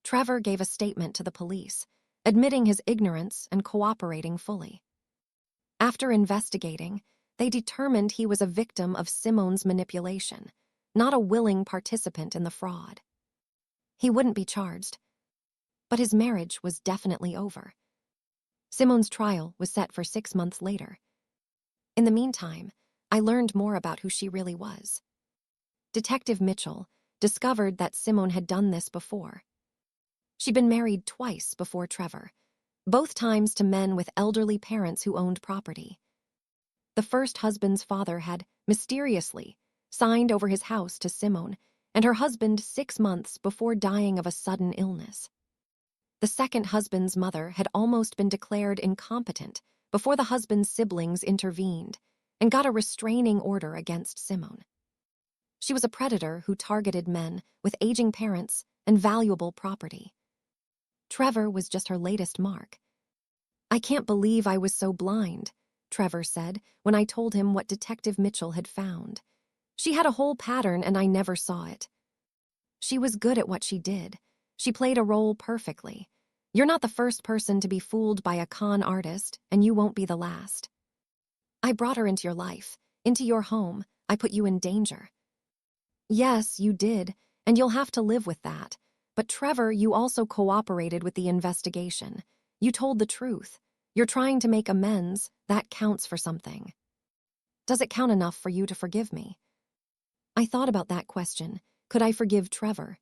Speaker 1: Trevor gave a statement to the police, admitting his ignorance and cooperating fully. After investigating, they determined he was a victim of Simone's manipulation, not a willing participant in the fraud. He wouldn't be charged, but his marriage was definitely over. Simone's trial was set for 6 months later. In the meantime, I learned more about who she really was. Detective Mitchell discovered that Simone had done this before. She'd been married twice before Trevor, both times to men with elderly parents who owned property. The first husband's father had, mysteriously, signed over his house to Simone and her husband 6 months before dying of a sudden illness. The second husband's mother had almost been declared incompetent before the husband's siblings intervened and got a restraining order against Simone. She was a predator who targeted men with aging parents and valuable property. Trevor was just her latest mark. I can't believe I was so blind, Trevor said when I told him what Detective Mitchell had found. She had a whole pattern and I never saw it. She was good at what she did. She played a role perfectly. You're not the first person to be fooled by a con artist, and you won't be the last. I brought her into your life, into your home. I put you in danger. Yes, you did, and you'll have to live with that. But Trevor, you also cooperated with the investigation. You told the truth. You're trying to make amends. That counts for something. Does it count enough for you to forgive me? I thought about that question. Could I forgive Trevor?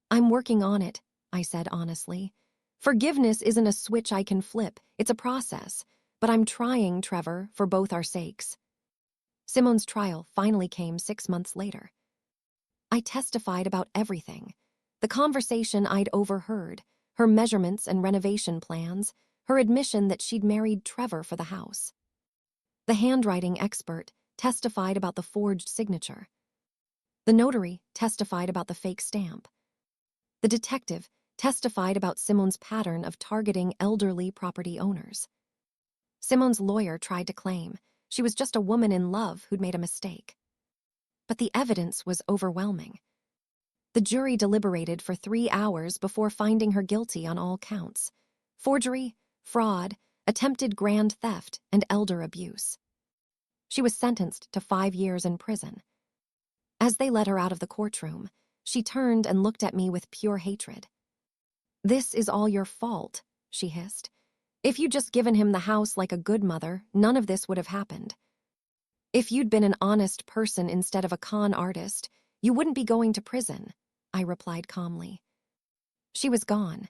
Speaker 1: I'm working on it, I said honestly. Forgiveness isn't a switch I can flip, it's a process. But I'm trying, Trevor, for both our sakes. Simone's trial finally came 6 months later. I testified about everything. The conversation I'd overheard, her measurements and renovation plans, her admission that she'd married Trevor for the house. The handwriting expert testified about the forged signature. The notary testified about the fake stamp. The detective testified about Simone's pattern of targeting elderly property owners. Simone's lawyer tried to claim she was just a woman in love who'd made a mistake. But the evidence was overwhelming. The jury deliberated for 3 hours before finding her guilty on all counts: forgery, fraud, attempted grand theft, and elder abuse. She was sentenced to 5 years in prison. As they led her out of the courtroom, she turned and looked at me with pure hatred. "This is all your fault," she hissed. "If you'd just given him the house like a good mother, none of this would have happened. If you'd been an honest person instead of a con artist, you wouldn't be going to prison," I replied calmly. She was gone.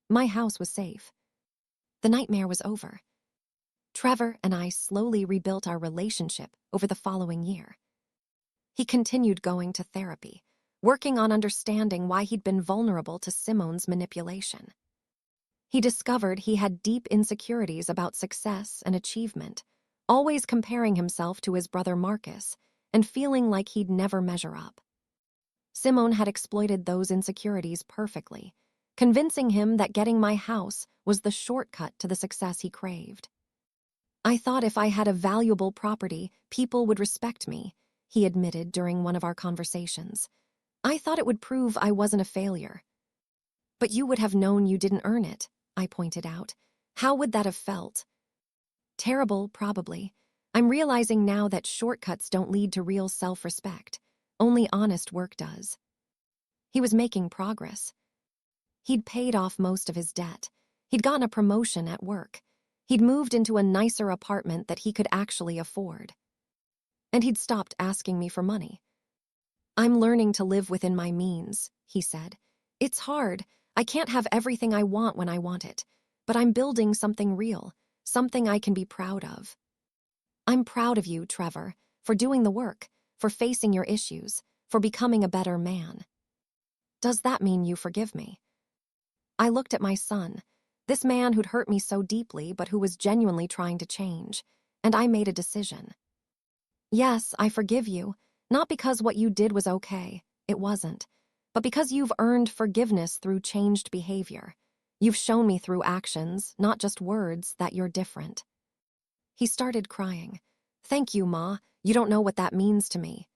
Speaker 1: My house was safe. The nightmare was over. Trevor and I slowly rebuilt our relationship over the following year. He continued going to therapy, working on understanding why he'd been vulnerable to Simone's manipulation. He discovered he had deep insecurities about success and achievement, always comparing himself to his brother Marcus and feeling like he'd never measure up. Simone had exploited those insecurities perfectly, convincing him that getting my house was the shortcut to the success he craved. "I thought if I had a valuable property, people would respect me," he admitted during one of our conversations. "I thought it would prove I wasn't a failure." "But you would have known you didn't earn it," I pointed out. "How would that have felt?" "Terrible, probably. I'm realizing now that shortcuts don't lead to real self-respect. Only honest work does." He was making progress. He'd paid off most of his debt. He'd gotten a promotion at work. He'd moved into a nicer apartment that he could actually afford. And he'd stopped asking me for money. "I'm learning to live within my means," he said. "It's hard. I can't have everything I want when I want it. But I'm building something real, something I can be proud of." "I'm proud of you, Trevor, for doing the work, for facing your issues, for becoming a better man." "Does that mean you forgive me?" I looked at my son, this man who'd hurt me so deeply but who was genuinely trying to change, and I made a decision. "Yes, I forgive you, not because what you did was okay, it wasn't, but because you've earned forgiveness through changed behavior. You've shown me through actions, not just words, that you're different." He started crying. "Thank you, Ma. You don't know what that means to me."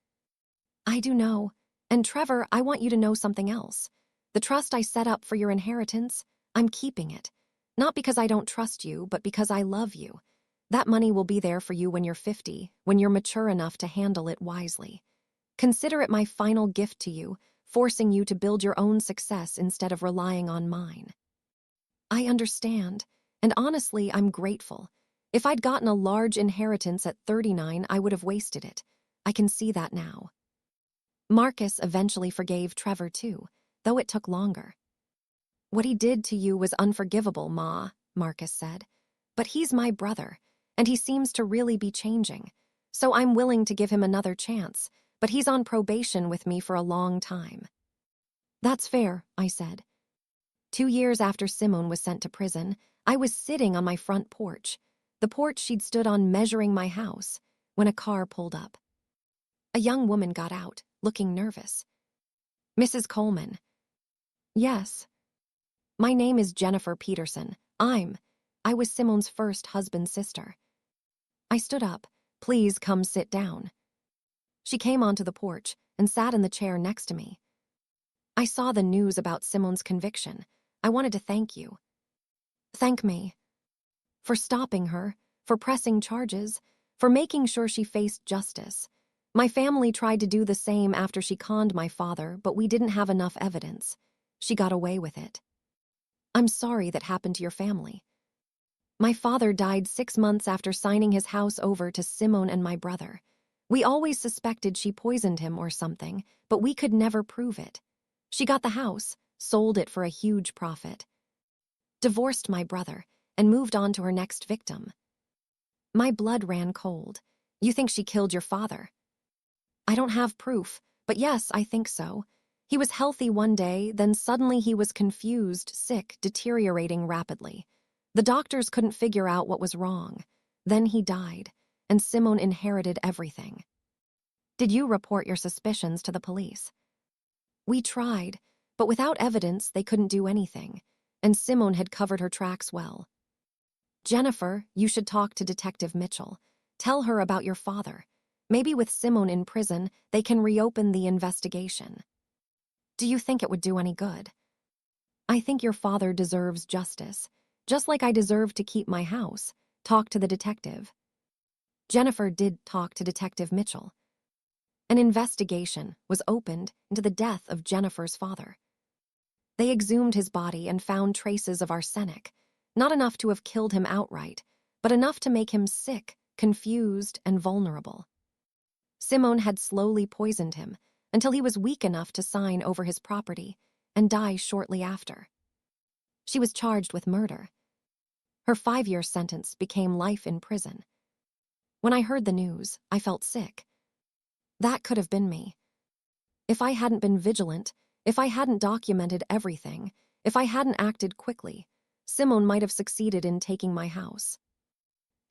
Speaker 1: "I do know. And Trevor, I want you to know something else. The trust I set up for your inheritance, I'm keeping it. Not because I don't trust you, but because I love you. That money will be there for you when you're 50, when you're mature enough to handle it wisely. Consider it my final gift to you, forcing you to build your own success instead of relying on mine." I understand, and honestly, I'm grateful. If I'd gotten a large inheritance at 39, I would have wasted it. I can see that now. Marcus eventually forgave Trevor too, though it took longer. "What he did to you was unforgivable, Ma," Marcus said. "But he's my brother, and he seems to really be changing. So I'm willing to give him another chance, but he's on probation with me for a long time." "That's fair," I said. 2 years after Simone was sent to prison, I was sitting on my front porch, the porch she'd stood on measuring my house, when a car pulled up. A young woman got out, looking nervous. "Mrs. Coleman." "Yes." "My name is Jennifer Peterson. I was Simone's first husband's sister." I stood up. "Please come sit down." She came onto the porch and sat in the chair next to me. "I saw the news about Simone's conviction. I wanted to thank you." "Thank me." "For stopping her, for pressing charges, for making sure she faced justice. My family tried to do the same after she conned my father, but we didn't have enough evidence. She got away with it." "I'm sorry that happened to your family." My father died 6 months after signing his house over to Simone and my brother. We always suspected she poisoned him or something, but we could never prove it. She got the house, sold it for a huge profit, divorced my brother, and moved on to her next victim. My blood ran cold. You think she killed your father? I don't have proof, but yes, I think so. He was healthy one day, then suddenly he was confused, sick, deteriorating rapidly. The doctors couldn't figure out what was wrong. Then he died, and Simone inherited everything. Did you report your suspicions to the police? We tried, but without evidence, they couldn't do anything, and Simone had covered her tracks well. Jennifer, you should talk to Detective Mitchell. Tell her about your father. Maybe with Simone in prison, they can reopen the investigation. Do you think it would do any good? I think your father deserves justice, just like I deserve to keep my house. Talk to the detective. Jennifer did talk to Detective Mitchell. An investigation was opened into the death of Jennifer's father. They exhumed his body and found traces of arsenic, not enough to have killed him outright, but enough to make him sick, confused, and vulnerable. Simone had slowly poisoned him until he was weak enough to sign over his property and die shortly after. She was charged with murder. Her 5-year sentence became life in prison. When I heard the news, I felt sick. That could have been me. If I hadn't been vigilant, if I hadn't documented everything, if I hadn't acted quickly, Simone might have succeeded in taking my house.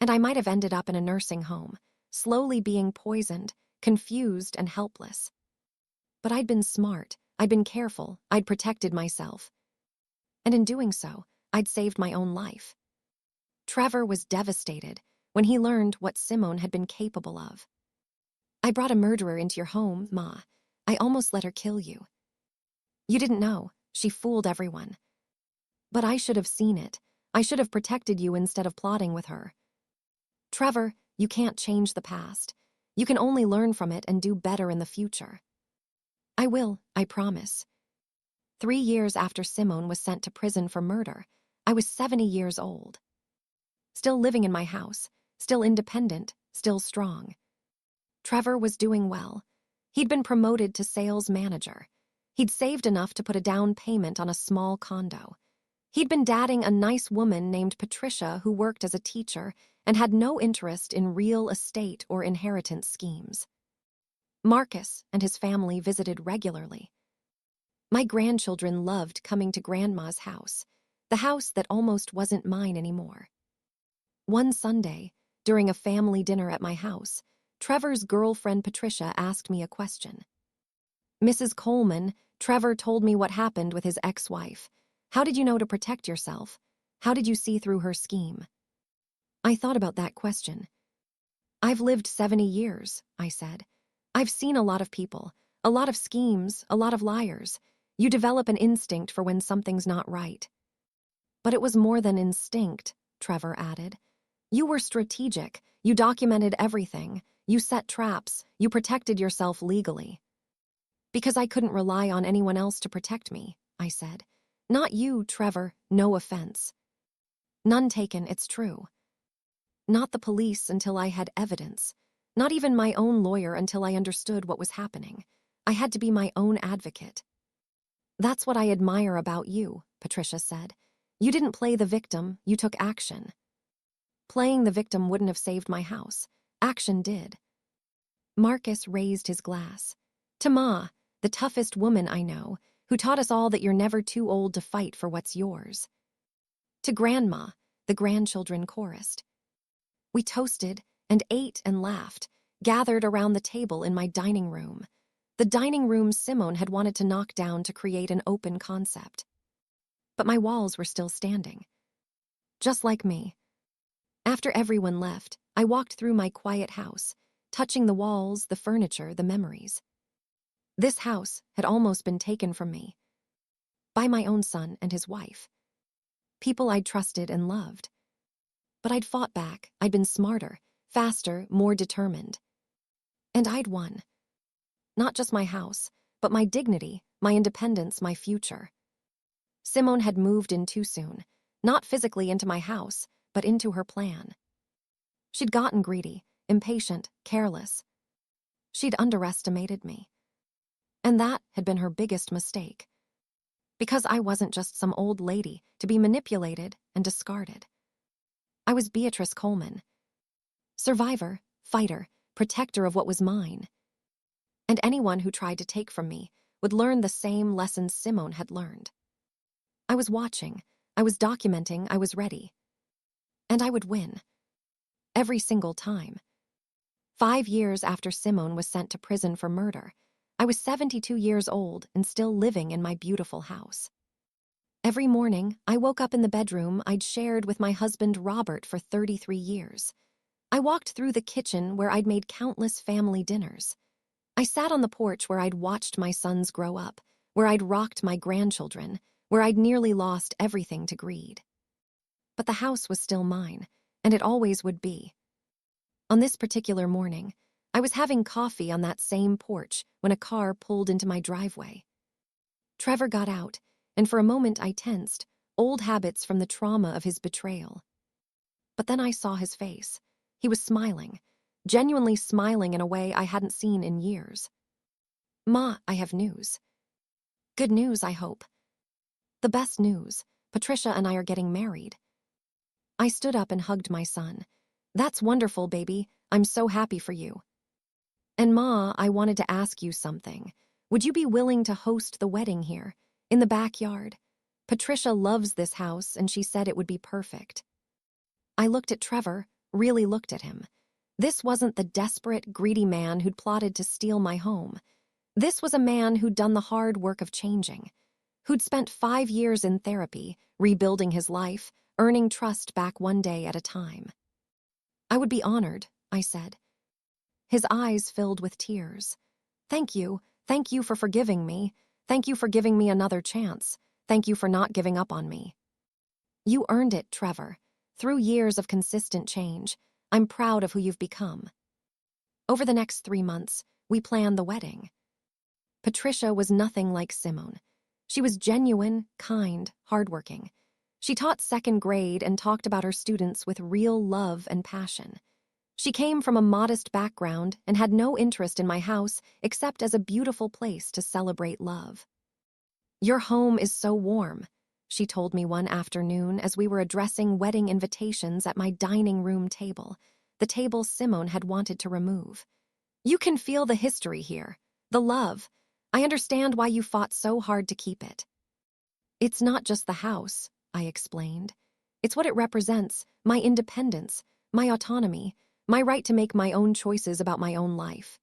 Speaker 1: And I might have ended up in a nursing home, slowly being poisoned, confused, and helpless. But I'd been smart, I'd been careful, I'd protected myself. And in doing so, I'd saved my own life. Trevor was devastated when he learned what Simone had been capable of. I brought a murderer into your home, Ma. I almost let her kill you. You didn't know. She fooled everyone. But I should have seen it. I should have protected you instead of plotting with her. Trevor, you can't change the past. You can only learn from it and do better in the future. I will, I promise. 3 years after Simone was sent to prison for murder, I was 70 years old. Still living in my house, still independent, still strong. Trevor was doing well. He'd been promoted to sales manager. He'd saved enough to put a down payment on a small condo. He'd been dating a nice woman named Patricia who worked as a teacher and had no interest in real estate or inheritance schemes. Marcus and his family visited regularly. My grandchildren loved coming to Grandma's house, the house that almost wasn't mine anymore. One Sunday, during a family dinner at my house, Trevor's girlfriend Patricia asked me a question. Mrs. Coleman, Trevor told me what happened with his ex-wife. How did you know to protect yourself? How did you see through her scheme? I thought about that question. I've lived 70 years, I said. I've seen a lot of people, a lot of schemes, a lot of liars. You develop an instinct for when something's not right. But it was more than instinct, Trevor added. You were strategic. You documented everything. You set traps. You protected yourself legally. Because I couldn't rely on anyone else to protect me, I said. Not you, Trevor, no offense. None taken, it's true. Not the police until I had evidence. Not even my own lawyer until I understood what was happening. I had to be my own advocate. That's what I admire about you, Patricia said. You didn't play the victim, you took action. Playing the victim wouldn't have saved my house. Action did. Marcus raised his glass. To Ma, the toughest woman I know, who taught us all that you're never too old to fight for what's yours. To Grandma, the grandchildren chorused. We toasted and ate and laughed, gathered around the table in my dining room. The dining room Simone had wanted to knock down to create an open concept. But my walls were still standing. Just like me. After everyone left, I walked through my quiet house, touching the walls, the furniture, the memories. This house had almost been taken from me. By my own son and his wife. People I'd trusted and loved. But I'd fought back. I'd been smarter, faster, more determined. And I'd won. Not just my house, but my dignity, my independence, my future. Simone had moved in too soon, not physically into my house, but into her plan. She'd gotten greedy, impatient, careless. She'd underestimated me. And that had been her biggest mistake. Because I wasn't just some old lady to be manipulated and discarded. I was Beatrice Coleman. Survivor, fighter, protector of what was mine. And anyone who tried to take from me would learn the same lessons Simone had learned. I was watching, I was documenting, I was ready. And I would win. Every single time. 5 years after Simone was sent to prison for murder, I was 72 years old and still living in my beautiful house. Every morning, I woke up in the bedroom I'd shared with my husband Robert for 33 years. I walked through the kitchen where I'd made countless family dinners. I sat on the porch where I'd watched my sons grow up, where I'd rocked my grandchildren, where I'd nearly lost everything to greed. But the house was still mine, and it always would be. On this particular morning, I was having coffee on that same porch when a car pulled into my driveway. Trevor got out, and for a moment I tensed, old habits from the trauma of his betrayal. But then I saw his face. He was smiling, genuinely smiling in a way I hadn't seen in years. "Ma, I have news." "Good news, I hope." "The best news. Patricia and I are getting married." I stood up and hugged my son. "That's wonderful, baby. I'm so happy for you." "And Ma, I wanted to ask you something. Would you be willing to host the wedding here, in the backyard? Patricia loves this house and she said it would be perfect." I looked at Trevor, really looked at him. This wasn't the desperate, greedy man who'd plotted to steal my home. This was a man who'd done the hard work of changing, who'd spent 5 years in therapy, rebuilding his life, earning trust back one day at a time. "I would be honored," I said. His eyes filled with tears. Thank you for forgiving me. Thank you for giving me another chance. Thank you for not giving up on me." "You earned it, Trevor. Through years of consistent change, I'm proud of who you've become." Over the next 3 months, we planned the wedding. Patricia was nothing like Simone. She was genuine, kind, hardworking. She taught 2nd grade and talked about her students with real love and passion. She came from a modest background and had no interest in my house except as a beautiful place to celebrate love. "Your home is so warm," she told me one afternoon as we were addressing wedding invitations at my dining room table, the table Simone had wanted to remove. "You can feel the history here, the love. I understand why you fought so hard to keep it." "It's not just the house," I explained. "It's what it represents, my independence, my autonomy, my right to make my own choices about my own life."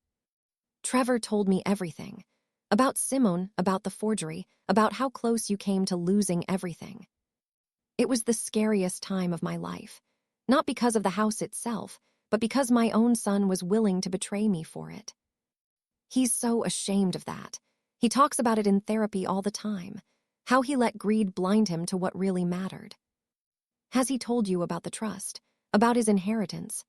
Speaker 1: Trevor told me everything. About Simone, about the forgery, about how close you came to losing everything. It was the scariest time of my life. Not because of the house itself, but because my own son was willing to betray me for it. He's so ashamed of that. He talks about it in therapy all the time. How he let greed blind him to what really mattered. "Has he told you about the trust? About his inheritance?"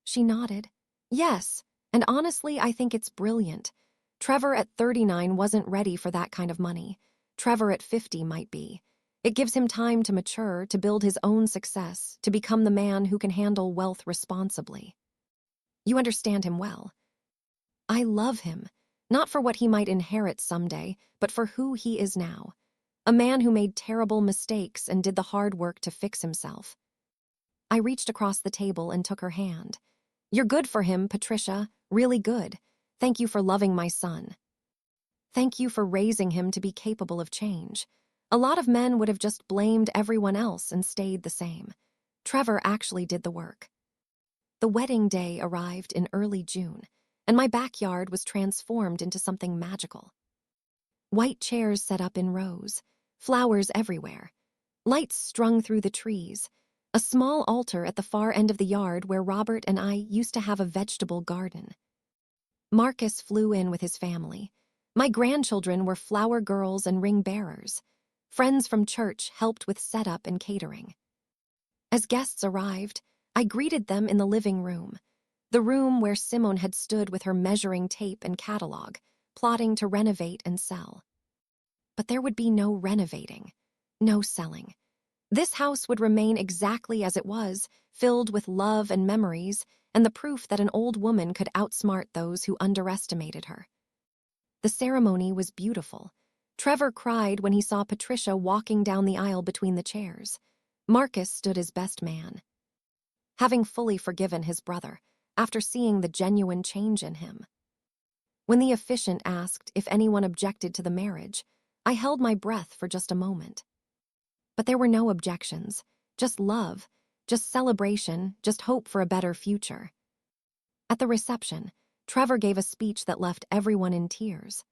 Speaker 1: She nodded. "Yes, and honestly, I think it's brilliant. Trevor at 39 wasn't ready for that kind of money. Trevor at 50 might be. It gives him time to mature, to build his own success, to become the man who can handle wealth responsibly." "You understand him well." "I love him, not for what he might inherit someday, but for who he is now. A man who made terrible mistakes and did the hard work to fix himself." I reached across the table and took her hand. "You're good for him, Patricia, really good. Thank you for loving my son. Thank you for raising him to be capable of change. A lot of men would have just blamed everyone else and stayed the same. Trevor actually did the work." The wedding day arrived in early June, and my backyard was transformed into something magical. White chairs set up in rows, flowers everywhere, lights strung through the trees, a small altar at the far end of the yard where Robert and I used to have a vegetable garden. Marcus flew in with his family. My grandchildren were flower girls and ring bearers. Friends from church helped with setup and catering. As guests arrived, I greeted them in the living room, the room where Simone had stood with her measuring tape and catalog, plotting to renovate and sell. But there would be no renovating, no selling. This house would remain exactly as it was, filled with love and memories, and the proof that an old woman could outsmart those who underestimated her. The ceremony was beautiful. Trevor cried when he saw Patricia walking down the aisle between the chairs. Marcus stood as best man, having fully forgiven his brother after seeing the genuine change in him. When the officiant asked if anyone objected to the marriage, I held my breath for just a moment. But there were no objections, just love, just celebration, just hope for a better future. At the reception, Trevor gave a speech that left everyone in tears.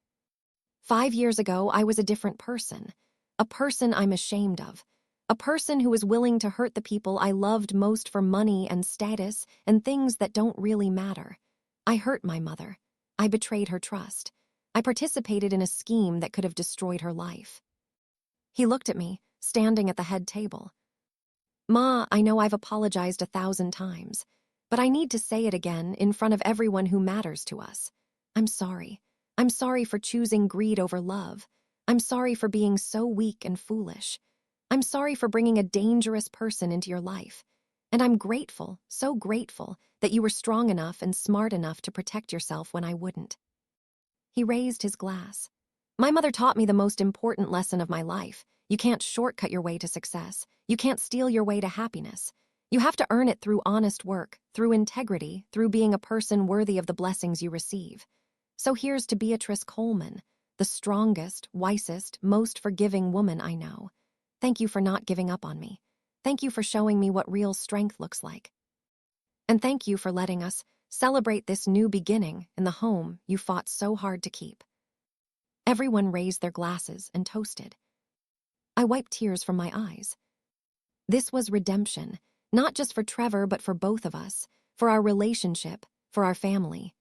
Speaker 1: 5 years ago, I was a different person, a person I'm ashamed of, a person who was willing to hurt the people I loved most for money and status and things that don't really matter. I hurt my mother. I betrayed her trust. I participated in a scheme that could have destroyed her life. He looked at me, standing at the head table. Ma, I know I've apologized 1,000 times, but I need to say it again in front of everyone who matters to us. I'm sorry. I'm sorry for choosing greed over love. I'm sorry for being so weak and foolish. I'm sorry for bringing a dangerous person into your life. And I'm grateful, so grateful, that you were strong enough and smart enough to protect yourself when I wouldn't. He raised his glass. My mother taught me the most important lesson of my life. You can't shortcut your way to success. You can't steal your way to happiness. You have to earn it through honest work, through integrity, through being a person worthy of the blessings you receive. So here's to Beatrice Coleman, the strongest, wisest, most forgiving woman I know. Thank you for not giving up on me. Thank you for showing me what real strength looks like. And thank you for letting us celebrate this new beginning in the home you fought so hard to keep. Everyone raised their glasses and toasted. I wiped tears from my eyes. This was redemption, not just for Trevor, but for both of us, for our relationship, for our family.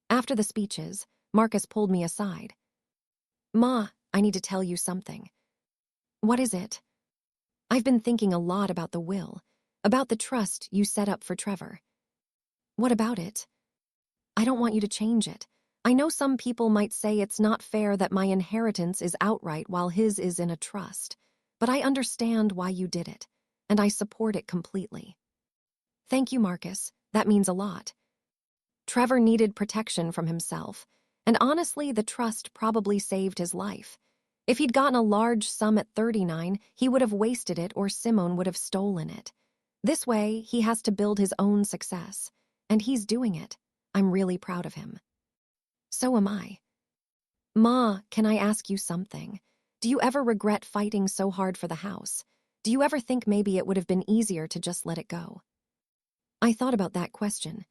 Speaker 1: After the speeches, Marcus pulled me aside. Ma, I need to tell you something. What is it? I've been thinking a lot about the will, about the trust you set up for Trevor. What about it? I don't want you to change it. I know some people might say it's not fair that my inheritance is outright while his is in a trust, but I understand why you did it, and I support it completely. Thank you, Marcus. That means a lot. Trevor needed protection from himself, and honestly, the trust probably saved his life. If he'd gotten a large sum at 39, he would have wasted it or Simone would have stolen it. This way, he has to build his own success, and he's doing it. I'm really proud of him. So am I. Ma, can I ask you something? Do you ever regret fighting so hard for the house? Do you ever think maybe it would have been easier to just let it go? I thought about that question.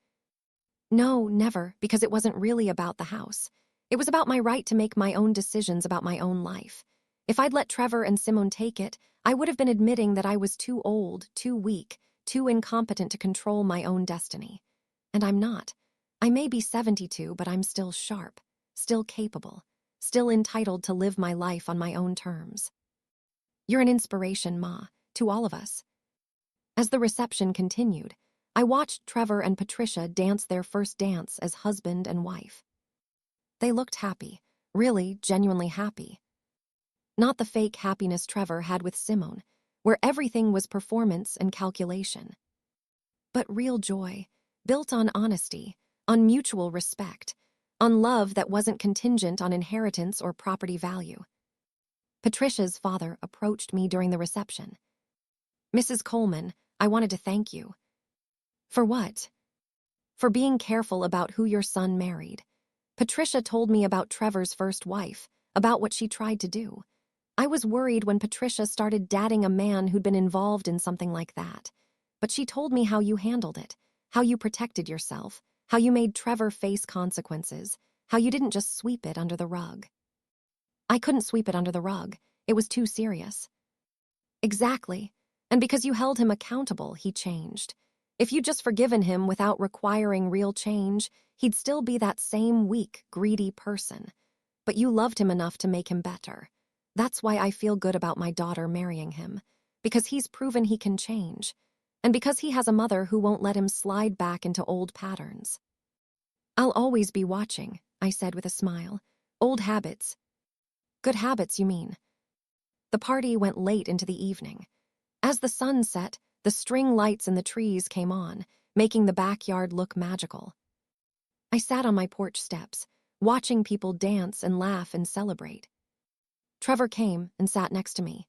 Speaker 1: No, never, because it wasn't really about the house. It was about my right to make my own decisions about my own life. If I'd let Trevor and Simone take it, I would have been admitting that I was too old, too weak, too incompetent to control my own destiny. And I'm not. I may be 72, but I'm still sharp, still capable, still entitled to live my life on my own terms. You're an inspiration, Ma, to all of us. As the reception continued, I watched Trevor and Patricia dance their first dance as husband and wife. They looked happy, really, genuinely happy. Not the fake happiness Trevor had with Simone, where everything was performance and calculation. But real joy, built on honesty, on mutual respect, on love that wasn't contingent on inheritance or property value. Patricia's father approached me during the reception. Mrs. Coleman, I wanted to thank you. For what? For being careful about who your son married. Patricia told me about Trevor's first wife, about what she tried to do. I was worried when Patricia started dating a man who'd been involved in something like that. But she told me how you handled it, how you protected yourself, how you made Trevor face consequences, how you didn't just sweep it under the rug. I couldn't sweep it under the rug. It was too serious. Exactly. And because you held him accountable, he changed. If you'd just forgiven him without requiring real change, he'd still be that same weak, greedy person. But you loved him enough to make him better. That's why I feel good about my daughter marrying him, because he's proven he can change, and because he has a mother who won't let him slide back into old patterns. I'll always be watching, I said with a smile. Old habits. Good habits, you mean? The party went late into the evening. As the sun set, the string lights in the trees came on, making the backyard look magical. I sat on my porch steps, watching people dance and laugh and celebrate. Trevor came and sat next to me.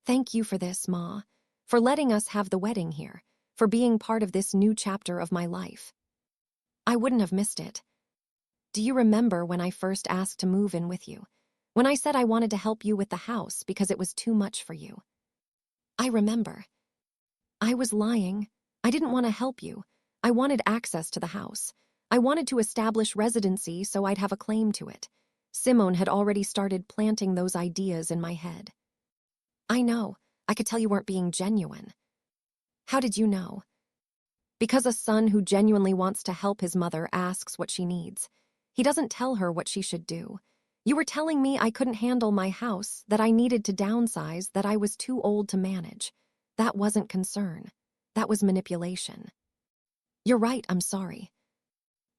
Speaker 1: "Thank you for this, Ma, for letting us have the wedding here, for being part of this new chapter of my life. I wouldn't have missed it. Do you remember when I first asked to move in with you? When I said I wanted to help you with the house because it was too much for you?" "I remember. I was lying. I didn't want to help you. I wanted access to the house. I wanted to establish residency so I'd have a claim to it." Simone had already started planting those ideas in my head. "I know. I could tell you weren't being genuine." "How did you know?" "Because a son who genuinely wants to help his mother asks what she needs. He doesn't tell her what she should do. You were telling me I couldn't handle my house, that I needed to downsize, that I was too old to manage. That wasn't concern. That was manipulation." "You're right, I'm sorry."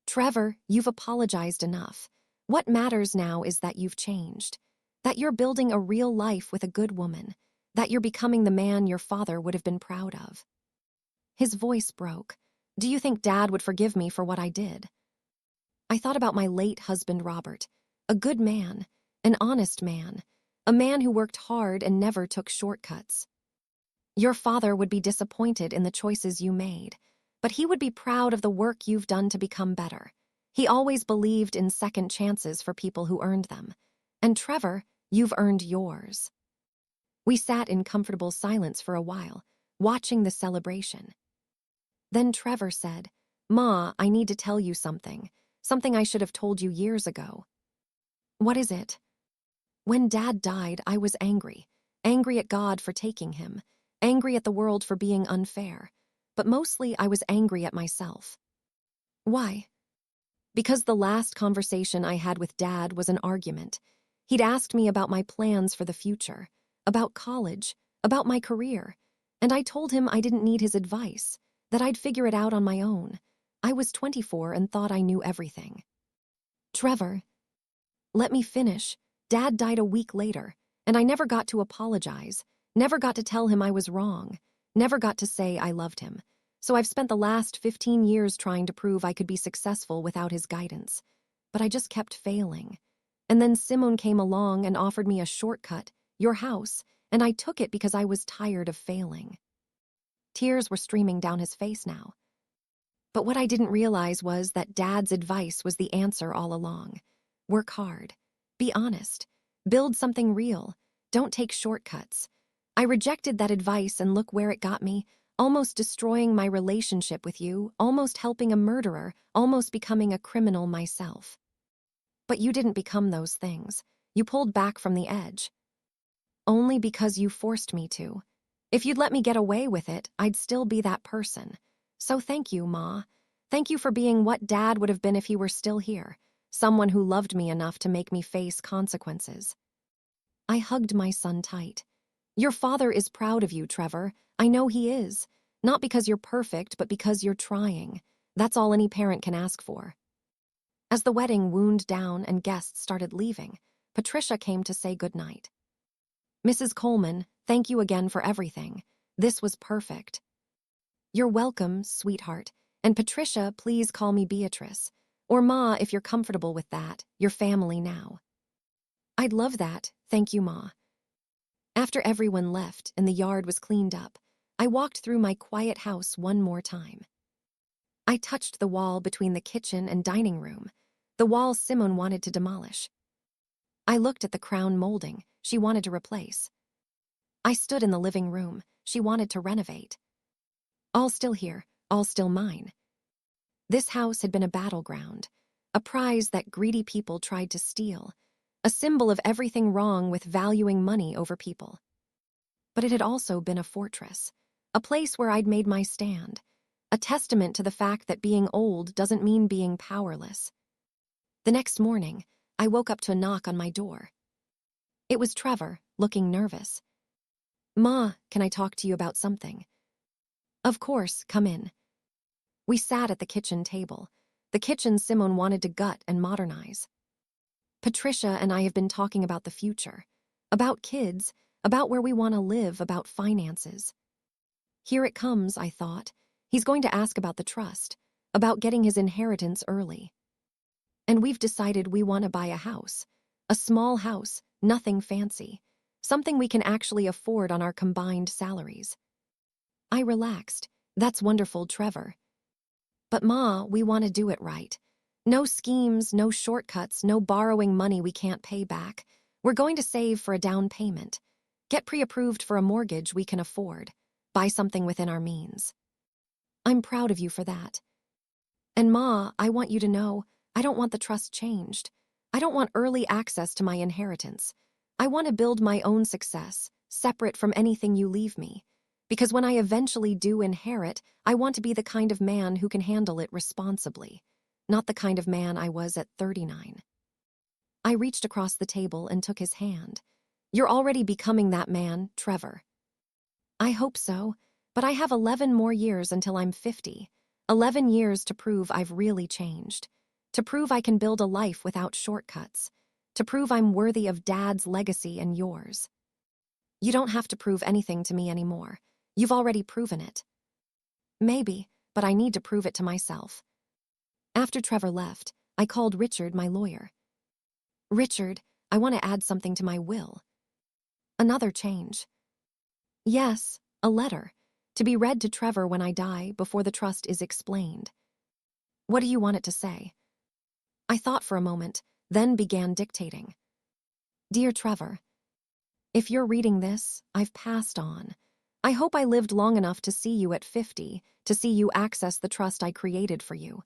Speaker 1: "Trevor, you've apologized enough. What matters now is that you've changed. That you're building a real life with a good woman. That you're becoming the man your father would have been proud of." His voice broke. "Do you think Dad would forgive me for what I did?" I thought about my late husband, Robert. A good man, an honest man, a man who worked hard and never took shortcuts. "Your father would be disappointed in the choices you made, but he would be proud of the work you've done to become better. He always believed in second chances for people who earned them. And Trevor, you've earned yours." We sat in comfortable silence for a while, watching the celebration. Then Trevor said, "Ma, I need to tell you something. Something I should have told you years ago." "What is it?" "When Dad died, I was angry. Angry at God for taking him. Angry at the world for being unfair. But mostly I was angry at myself." "Why?" "Because the last conversation I had with Dad was an argument. He'd asked me about my plans for the future, about college, about my career, and I told him I didn't need his advice, that I'd figure it out on my own. I was 24 and thought I knew everything." "Trevor, let me finish. Dad died a week later, and I never got to apologize, never got to tell him I was wrong, never got to say I loved him. So I've spent the last 15 years trying to prove I could be successful without his guidance. But I just kept failing. And then Simone came along and offered me a shortcut, your house, and I took it because I was tired of failing." Tears were streaming down his face now. But what I didn't realize was that Dad's advice was the answer all along. Work hard. Be honest. Build something real. Don't take shortcuts. I rejected that advice and look where it got me, almost destroying my relationship with you, almost helping a murderer, almost becoming a criminal myself. But you didn't become those things. You pulled back from the edge. Only because you forced me to. If you'd let me get away with it, I'd still be that person. So thank you, Ma. Thank you for being what Dad would have been if he were still here. Someone who loved me enough to make me face consequences. I hugged my son tight. Your father is proud of you, Trevor. I know he is. Not because you're perfect, but because you're trying. That's all any parent can ask for. As the wedding wound down and guests started leaving, Patricia came to say goodnight. Mrs. Coleman, thank you again for everything. This was perfect. You're welcome, sweetheart. And Patricia, please call me Beatrice. Or Ma, if you're comfortable with that. You're family now. I'd love that. Thank you, Ma. After everyone left and the yard was cleaned up, I walked through my quiet house one more time. I touched the wall between the kitchen and dining room, the wall Simone wanted to demolish. I looked at the crown molding she wanted to replace. I stood in the living room she wanted to renovate. All still here, all still mine. This house had been a battleground, a prize that greedy people tried to steal, a symbol of everything wrong with valuing money over people. But it had also been a fortress, a place where I'd made my stand, a testament to the fact that being old doesn't mean being powerless. The next morning, I woke up to a knock on my door. It was Trevor, looking nervous. Ma, can I talk to you about something? Of course, come in. We sat at the kitchen table, the kitchen Simone wanted to gut and modernize. Patricia and I have been talking about the future, about kids, about where we want to live, about finances. Here it comes, I thought. He's going to ask about the trust, about getting his inheritance early. And we've decided we want to buy a house. A small house, nothing fancy. Something we can actually afford on our combined salaries. I relaxed. That's wonderful, Trevor. But Ma, we want to do it right. No schemes, no shortcuts, no borrowing money we can't pay back. We're going to save for a down payment. Get pre-approved for a mortgage we can afford. Buy something within our means. I'm proud of you for that. And Ma, I want you to know, I don't want the trust changed. I don't want early access to my inheritance. I want to build my own success, separate from anything you leave me. Because when I eventually do inherit, I want to be the kind of man who can handle it responsibly, not the kind of man I was at 39. I reached across the table and took his hand. You're already becoming that man, Trevor. I hope so, but I have 11 more years until I'm 50. 11 years to prove I've really changed. To prove I can build a life without shortcuts. To prove I'm worthy of Dad's legacy and yours. You don't have to prove anything to me anymore. You've already proven it. Maybe, but I need to prove it to myself. After Trevor left, I called Richard, my lawyer. Richard, I want to add something to my will. Another change. Yes, a letter, to be read to Trevor when I die before the trust is explained. What do you want it to say? I thought for a moment, then began dictating. Dear Trevor, if you're reading this, I've passed on. I hope I lived long enough to see you at 50, to see you access the trust I created for you.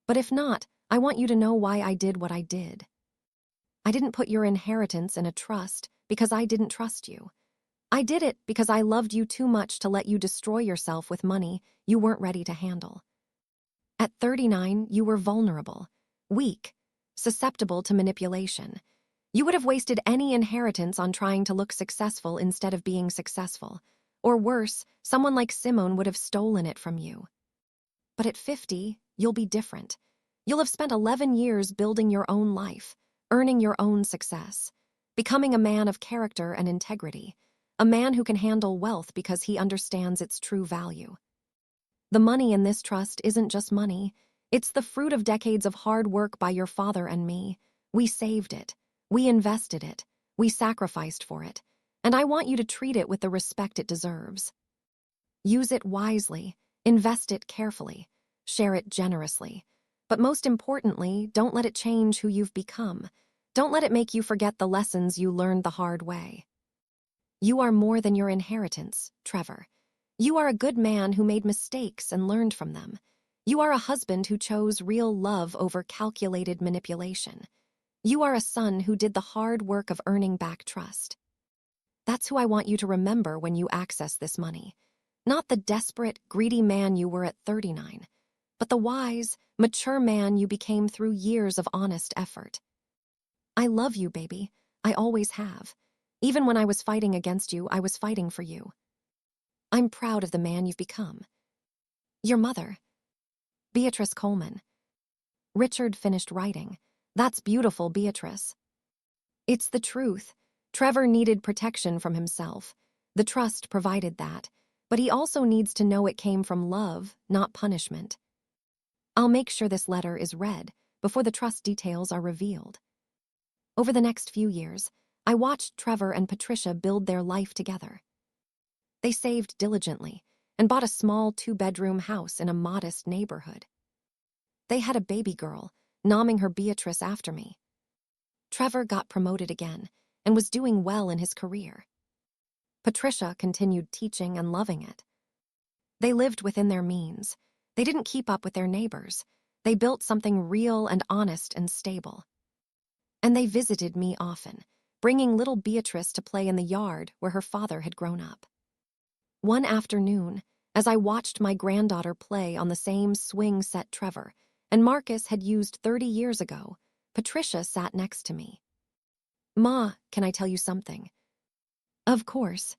Speaker 1: But if not, I want you to know why I did what I did. I didn't put your inheritance in a trust because I didn't trust you. I did it because I loved you too much to let you destroy yourself with money you weren't ready to handle. At 39, you were vulnerable, weak, susceptible to manipulation. You would have wasted any inheritance on trying to look successful instead of being successful. Or worse, someone like Simone would have stolen it from you. But at 50, you'll be different. You'll have spent 11 years building your own life, earning your own success, becoming a man of character and integrity. A man who can handle wealth because he understands its true value. The money in this trust isn't just money. It's the fruit of decades of hard work by your father and me. We saved it. We invested it. We sacrificed for it. And I want you to treat it with the respect it deserves. Use it wisely. Invest it carefully. Share it generously. But most importantly, don't let it change who you've become. Don't let it make you forget the lessons you learned the hard way. You are more than your inheritance, Trevor. You are a good man who made mistakes and learned from them. You are a husband who chose real love over calculated manipulation. You are a son who did the hard work of earning back trust. That's who I want you to remember when you access this money. Not the desperate, greedy man you were at 39, but the wise, mature man you became through years of honest effort. I love you, baby. I always have. Even when I was fighting against you, I was fighting for you. I'm proud of the man you've become. Your mother, Beatrice Coleman. Richard finished writing. That's beautiful, Beatrice. It's the truth. Trevor needed protection from himself. The trust provided that, but he also needs to know it came from love, not punishment. I'll make sure this letter is read before the trust details are revealed. Over the next few years, I watched Trevor and Patricia build their life together. They saved diligently and bought a small 2-bedroom house in a modest neighborhood. They had a baby girl, naming her Beatrice after me. Trevor got promoted again and was doing well in his career. Patricia continued teaching and loving it. They lived within their means. They didn't keep up with their neighbors. They built something real and honest and stable. And they visited me often, bringing little Beatrice to play in the yard where her father had grown up. One afternoon, as I watched my granddaughter play on the same swing set Trevor and Marcus had used 30 years ago, Patricia sat next to me. Ma, can I tell you something? Of course.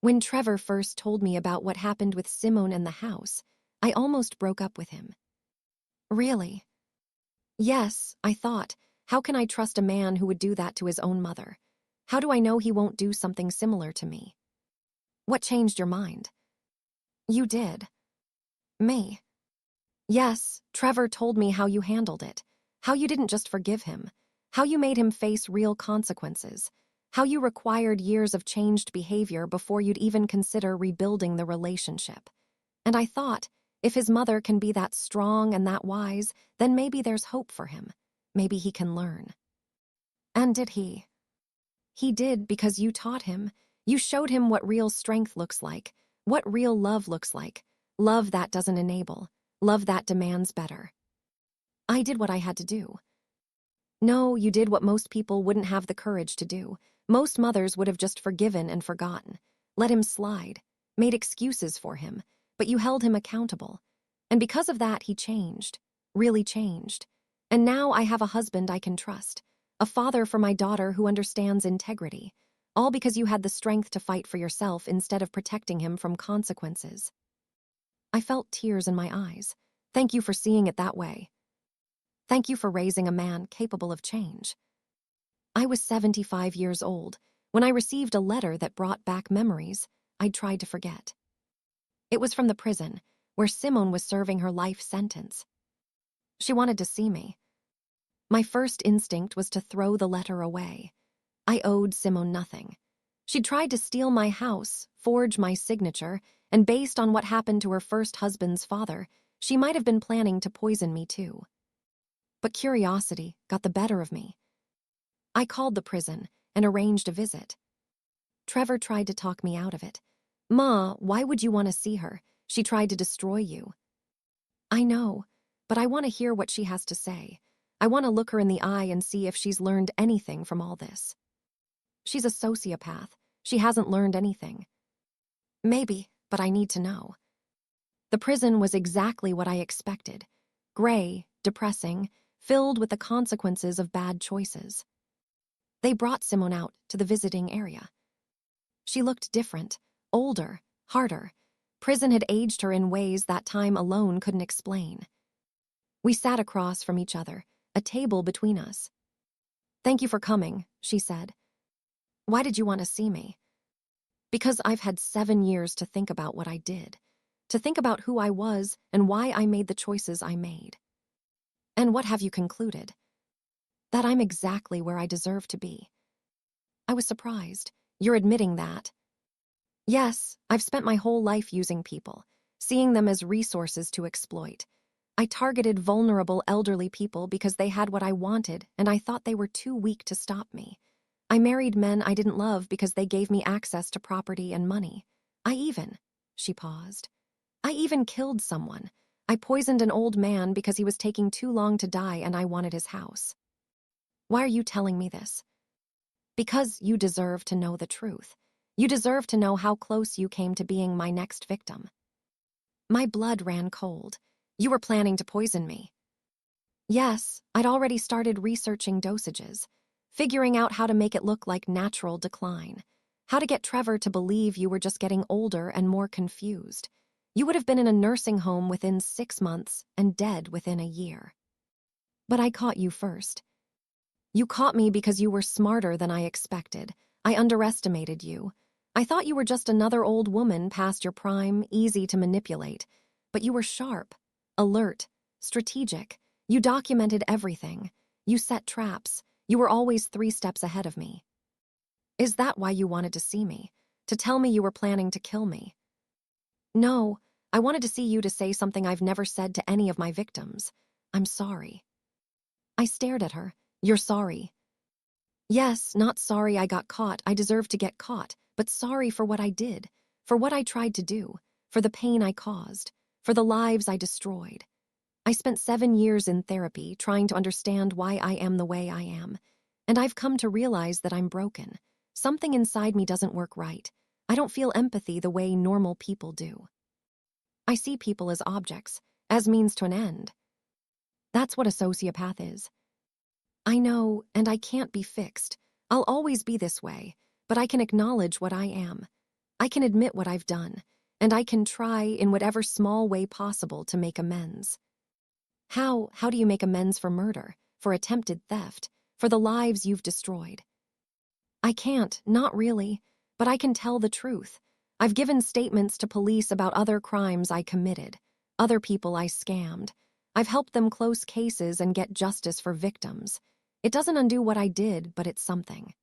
Speaker 1: When Trevor first told me about what happened with Simone and the house, I almost broke up with him. Really? Yes, I thought, how can I trust a man who would do that to his own mother? How do I know he won't do something similar to me? What changed your mind? You did. Me. Yes, Trevor told me how you handled it, how you didn't just forgive him, how you made him face real consequences, how you required years of changed behavior before you'd even consider rebuilding the relationship. And I thought, if his mother can be that strong and that wise, then maybe there's hope for him. Maybe he can learn. And did he? He did because you taught him. You showed him what real strength looks like, what real love looks like. Love that doesn't enable. Love that demands better. I did what I had to do. No, you did what most people wouldn't have the courage to do. Most mothers would have just forgiven and forgotten, let him slide, made excuses for him, but you held him accountable. And because of that, he changed, really changed. And now I have a husband I can trust, a father for my daughter who understands integrity, all because you had the strength to fight for yourself instead of protecting him from consequences. I felt tears in my eyes. Thank you for seeing it that way. Thank you for raising a man capable of change. I was 75 years old when I received a letter that brought back memories I'd tried to forget. It was from the prison, where Simone was serving her life sentence. She wanted to see me. My first instinct was to throw the letter away. I owed Simone nothing. She'd tried to steal my house, forge my signature, and based on what happened to her first husband's father, she might have been planning to poison me too. But curiosity got the better of me. I called the prison and arranged a visit. Trevor tried to talk me out of it. Ma, why would you want to see her? She tried to destroy you. I know, but I want to hear what she has to say. I want to look her in the eye and see if she's learned anything from all this. She's a sociopath. She hasn't learned anything. Maybe, but I need to know. The prison was exactly what I expected. Gray, depressing, filled with the consequences of bad choices. They brought Simone out to the visiting area. She looked different, older, harder. Prison had aged her in ways that time alone couldn't explain. We sat across from each other, a table between us. Thank you for coming, she said. Why did you want to see me? Because I've had 7 years to think about what I did, to think about who I was and why I made the choices I made. And what have you concluded? That I'm exactly where I deserve to be. I was surprised. You're admitting that. Yes, I've spent my whole life using people, seeing them as resources to exploit. I targeted vulnerable elderly people because they had what I wanted and I thought they were too weak to stop me. I married men I didn't love because they gave me access to property and money. She paused. I even killed someone. I poisoned an old man because he was taking too long to die and I wanted his house. Why are you telling me this? Because you deserve to know the truth. You deserve to know how close you came to being my next victim. My blood ran cold. You were planning to poison me. Yes, I'd already started researching dosages, figuring out how to make it look like natural decline, how to get Trevor to believe you were just getting older and more confused. You would have been in a nursing home within 6 months and dead within a year. But I caught you first. You caught me because you were smarter than I expected. I underestimated you. I thought you were just another old woman past your prime, easy to manipulate. But you were sharp, alert, strategic. You documented everything. You set traps. You were always 3 steps ahead of me. Is that why you wanted to see me? To tell me you were planning to kill me? No, I wanted to see you to say something I've never said to any of my victims. I'm sorry. I stared at her. You're sorry. Yes, not sorry I got caught. I deserve to get caught, but sorry for what I did, for what I tried to do, for the pain I caused, for the lives I destroyed. I spent 7 years in therapy trying to understand why I am the way I am, and I've come to realize that I'm broken. Something inside me doesn't work right. I don't feel empathy the way normal people do. I see people as objects, as means to an end. That's what a sociopath is. I know, and I can't be fixed. I'll always be this way, but I can acknowledge what I am. I can admit what I've done, and I can try in whatever small way possible to make amends. How do you make amends for murder, for attempted theft, for the lives you've destroyed? I can't, not really, but I can tell the truth. I've given statements to police about other crimes I committed, other people I scammed. I've helped them close cases and get justice for victims. It doesn't undo what I did, but it's something.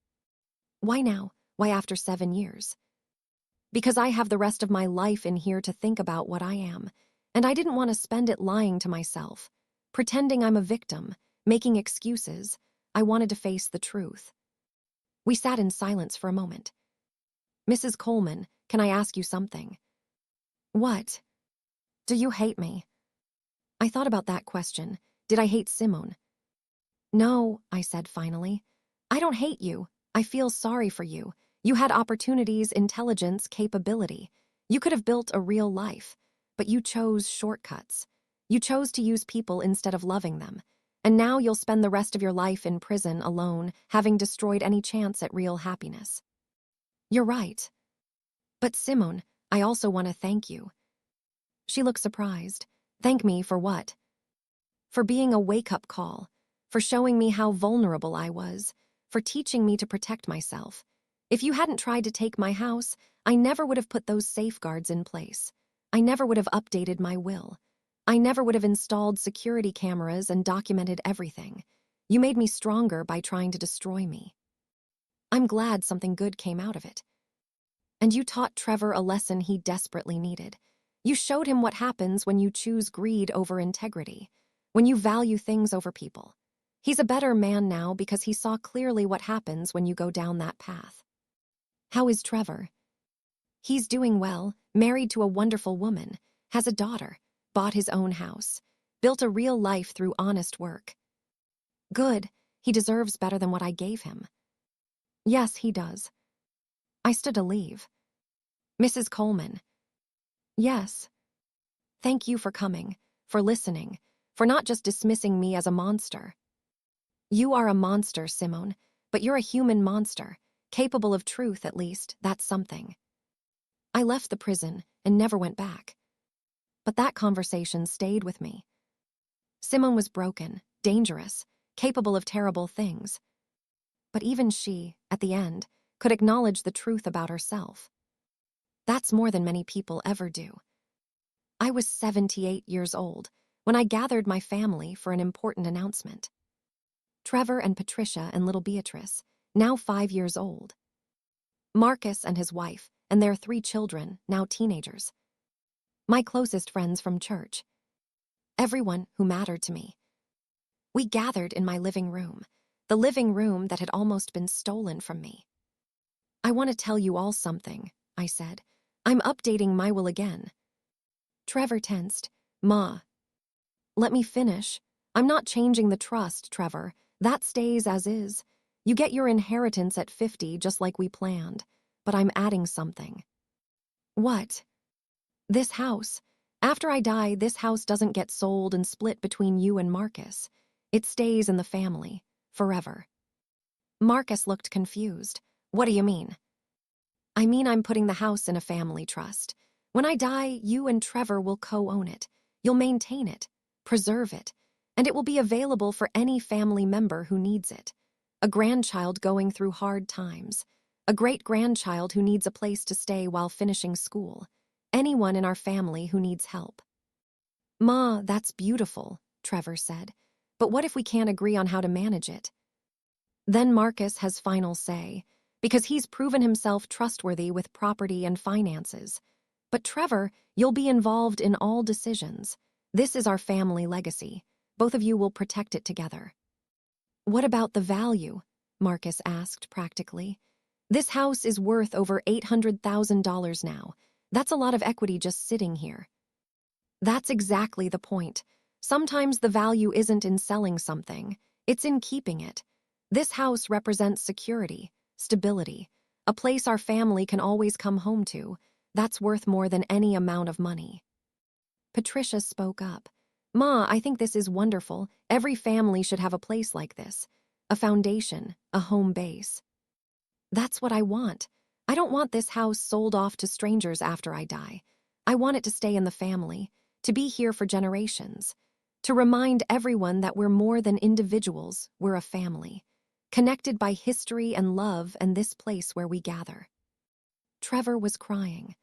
Speaker 1: Why now? Why after 7 years? Because I have the rest of my life in here to think about what I am, and I didn't want to spend it lying to myself, pretending I'm a victim, making excuses. I wanted to face the truth. We sat in silence for a moment. Mrs. Coleman, can I ask you something? What? Do you hate me? I thought about that question. Did I hate Simone? No, I said finally. I don't hate you. I feel sorry for you. You had opportunities, intelligence, capability. You could have built a real life, but you chose shortcuts. You chose to use people instead of loving them. And now you'll spend the rest of your life in prison alone, having destroyed any chance at real happiness. You're right. But Simone, I also want to thank you. She looked surprised. Thank me for what? For being a wake-up call, for showing me how vulnerable I was, for teaching me to protect myself. If you hadn't tried to take my house, I never would have put those safeguards in place. I never would have updated my will. I never would have installed security cameras and documented everything. You made me stronger by trying to destroy me. I'm glad something good came out of it. And you taught Trevor a lesson he desperately needed. You showed him what happens when you choose greed over integrity, when you value things over people. He's a better man now because he saw clearly what happens when you go down that path. How is Trevor? He's doing well, married to a wonderful woman, has a daughter, bought his own house, built a real life through honest work. Good, he deserves better than what I gave him. Yes, he does. I stood to leave. Mrs. Coleman. Yes. Thank you for coming, for listening, for not just dismissing me as a monster. You are a monster, Simone, but you're a human monster, capable of truth at least, that's something. I left the prison and never went back. But that conversation stayed with me. Simone was broken, dangerous, capable of terrible things. But even she, at the end, could acknowledge the truth about herself. That's more than many people ever do. I was 78 years old when I gathered my family for an important announcement. Trevor and Patricia and little Beatrice, now 5 years old. Marcus and his wife and their 3 children, now teenagers. My closest friends from church. Everyone who mattered to me. We gathered in my living room, the living room that had almost been stolen from me. I want to tell you all something, I said. I'm updating my will again. Trevor tensed. Ma. Let me finish. I'm not changing the trust, Trevor. That stays as is. You get your inheritance at 50 just like we planned, but I'm adding something. What? This house. After I die, this house doesn't get sold and split between you and Marcus. It stays in the family, forever. Marcus looked confused. What do you mean? I mean I'm putting the house in a family trust. When I die, you and Trevor will co-own it. You'll maintain it, preserve it, and it will be available for any family member who needs it. A grandchild going through hard times. A great-grandchild who needs a place to stay while finishing school. Anyone in our family who needs help. Ma, that's beautiful, Trevor said. But what if we can't agree on how to manage it? Then Marcus has final say, because he's proven himself trustworthy with property and finances. But Trevor, you'll be involved in all decisions. This is our family legacy. Both of you will protect it together. What about the value? Marcus asked practically. This house is worth over $800,000 now. That's a lot of equity just sitting here. That's exactly the point. Sometimes the value isn't in selling something, it's in keeping it. This house represents security, stability, a place our family can always come home to. That's worth more than any amount of money. Patricia spoke up. Ma, I think this is wonderful. Every family should have a place like this. A foundation, a home base. That's what I want. I don't want this house sold off to strangers after I die. I want it to stay in the family, to be here for generations, to remind everyone that we're more than individuals, we're a family. connected by history and love and this place where we gather. Trevor was crying.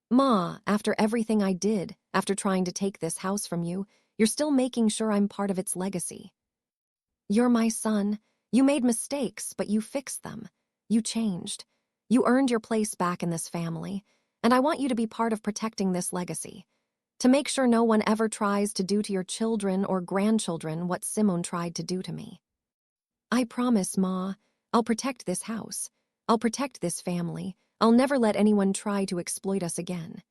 Speaker 1: Ma, after everything I did, after trying to take this house from you, you're still making sure I'm part of its legacy. You're my son. You made mistakes, but you fixed them. You changed. You earned your place back in this family, and I want you to be part of protecting this legacy, to make sure no one ever tries to do to your children or grandchildren what Simone tried to do to me. I promise, Ma, I'll protect this house. I'll protect this family. I'll never let anyone try to exploit us again.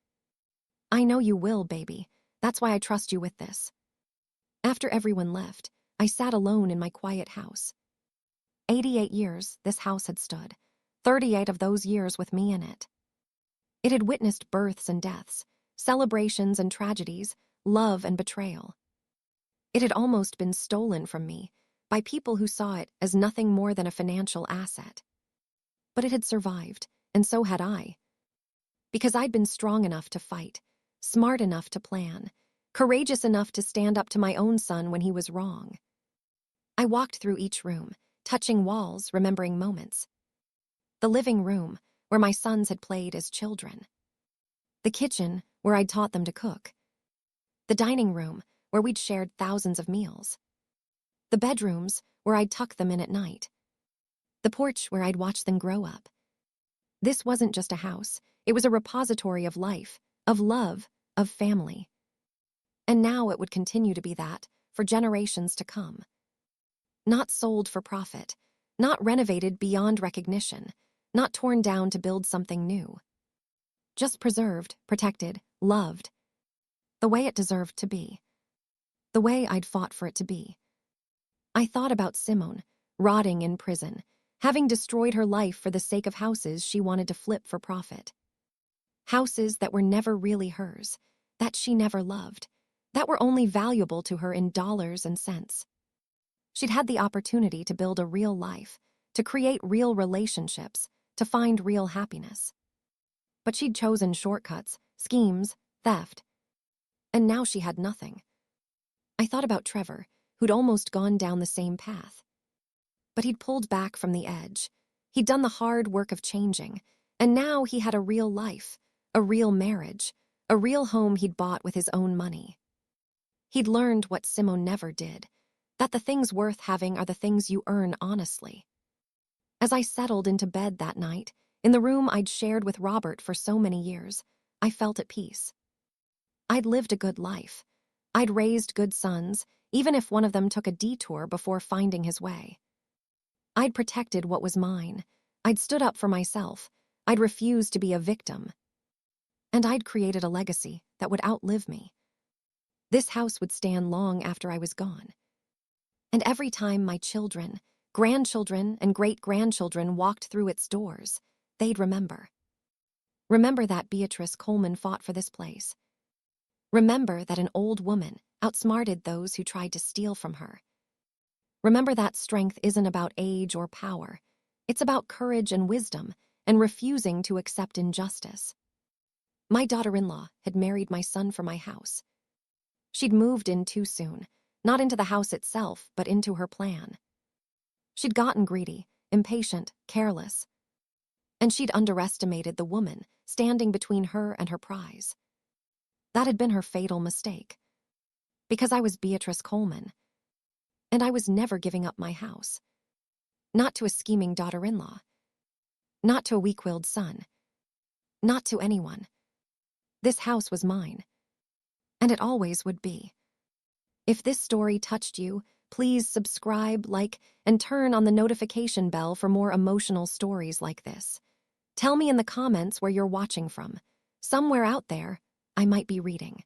Speaker 1: I know you will, baby. That's why I trust you with this. After everyone left, I sat alone in my quiet house. 88 years this house had stood, 38 of those years with me in it. It had witnessed births and deaths, celebrations and tragedies, love and betrayal. It had almost been stolen from me by people who saw it as nothing more than a financial asset. But it had survived, and so had I. Because I'd been strong enough to fight, smart enough to plan, courageous enough to stand up to my own son when he was wrong. I walked through each room, touching walls, remembering moments. The living room, where my sons had played as children. The kitchen, where I'd taught them to cook. The dining room, where we'd shared thousands of meals. The bedrooms, where I'd tuck them in at night. The porch, where I'd watch them grow up. This wasn't just a house, it was a repository of life, of love, of family. And now it would continue to be that for generations to come. Not sold for profit, not renovated beyond recognition, not torn down to build something new. Just preserved, protected, loved. The way it deserved to be. The way I'd fought for it to be. I thought about Simone, rotting in prison, having destroyed her life for the sake of houses she wanted to flip for profit. Houses that were never really hers, that she never loved, that were only valuable to her in dollars and cents. She'd had the opportunity to build a real life, to create real relationships, to find real happiness. But she'd chosen shortcuts, schemes, theft. And now she had nothing. I thought about Trevor, who'd almost gone down the same path. But he'd pulled back from the edge. He'd done the hard work of changing, and now he had a real life, a real marriage, a real home he'd bought with his own money. He'd learned what Simone never did, that the things worth having are the things you earn honestly. As I settled into bed that night, in the room I'd shared with Robert for so many years, I felt at peace. I'd lived a good life. I'd raised good sons, even if one of them took a detour before finding his way. I'd protected what was mine. I'd stood up for myself. I'd refused to be a victim. And I'd created a legacy that would outlive me. This house would stand long after I was gone. And every time my children, grandchildren, and great-grandchildren walked through its doors, they'd remember. Remember that Beatrice Coleman fought for this place. Remember that an old woman outsmarted those who tried to steal from her. Remember that strength isn't about age or power. It's about courage and wisdom and refusing to accept injustice. My daughter-in-law had married my son for my house. She'd moved in too soon, not into the house itself, but into her plan. She'd gotten greedy, impatient, careless. And she'd underestimated the woman standing between her and her prize. That had been her fatal mistake. Because I was Beatrice Coleman. And I was never giving up my house. Not to a scheming daughter-in-law. Not to a weak-willed son. Not to anyone. This house was mine. And it always would be. If this story touched you, please subscribe, like, and turn on the notification bell for more emotional stories like this. Tell me in the comments where you're watching from. Somewhere out there, I might be reading.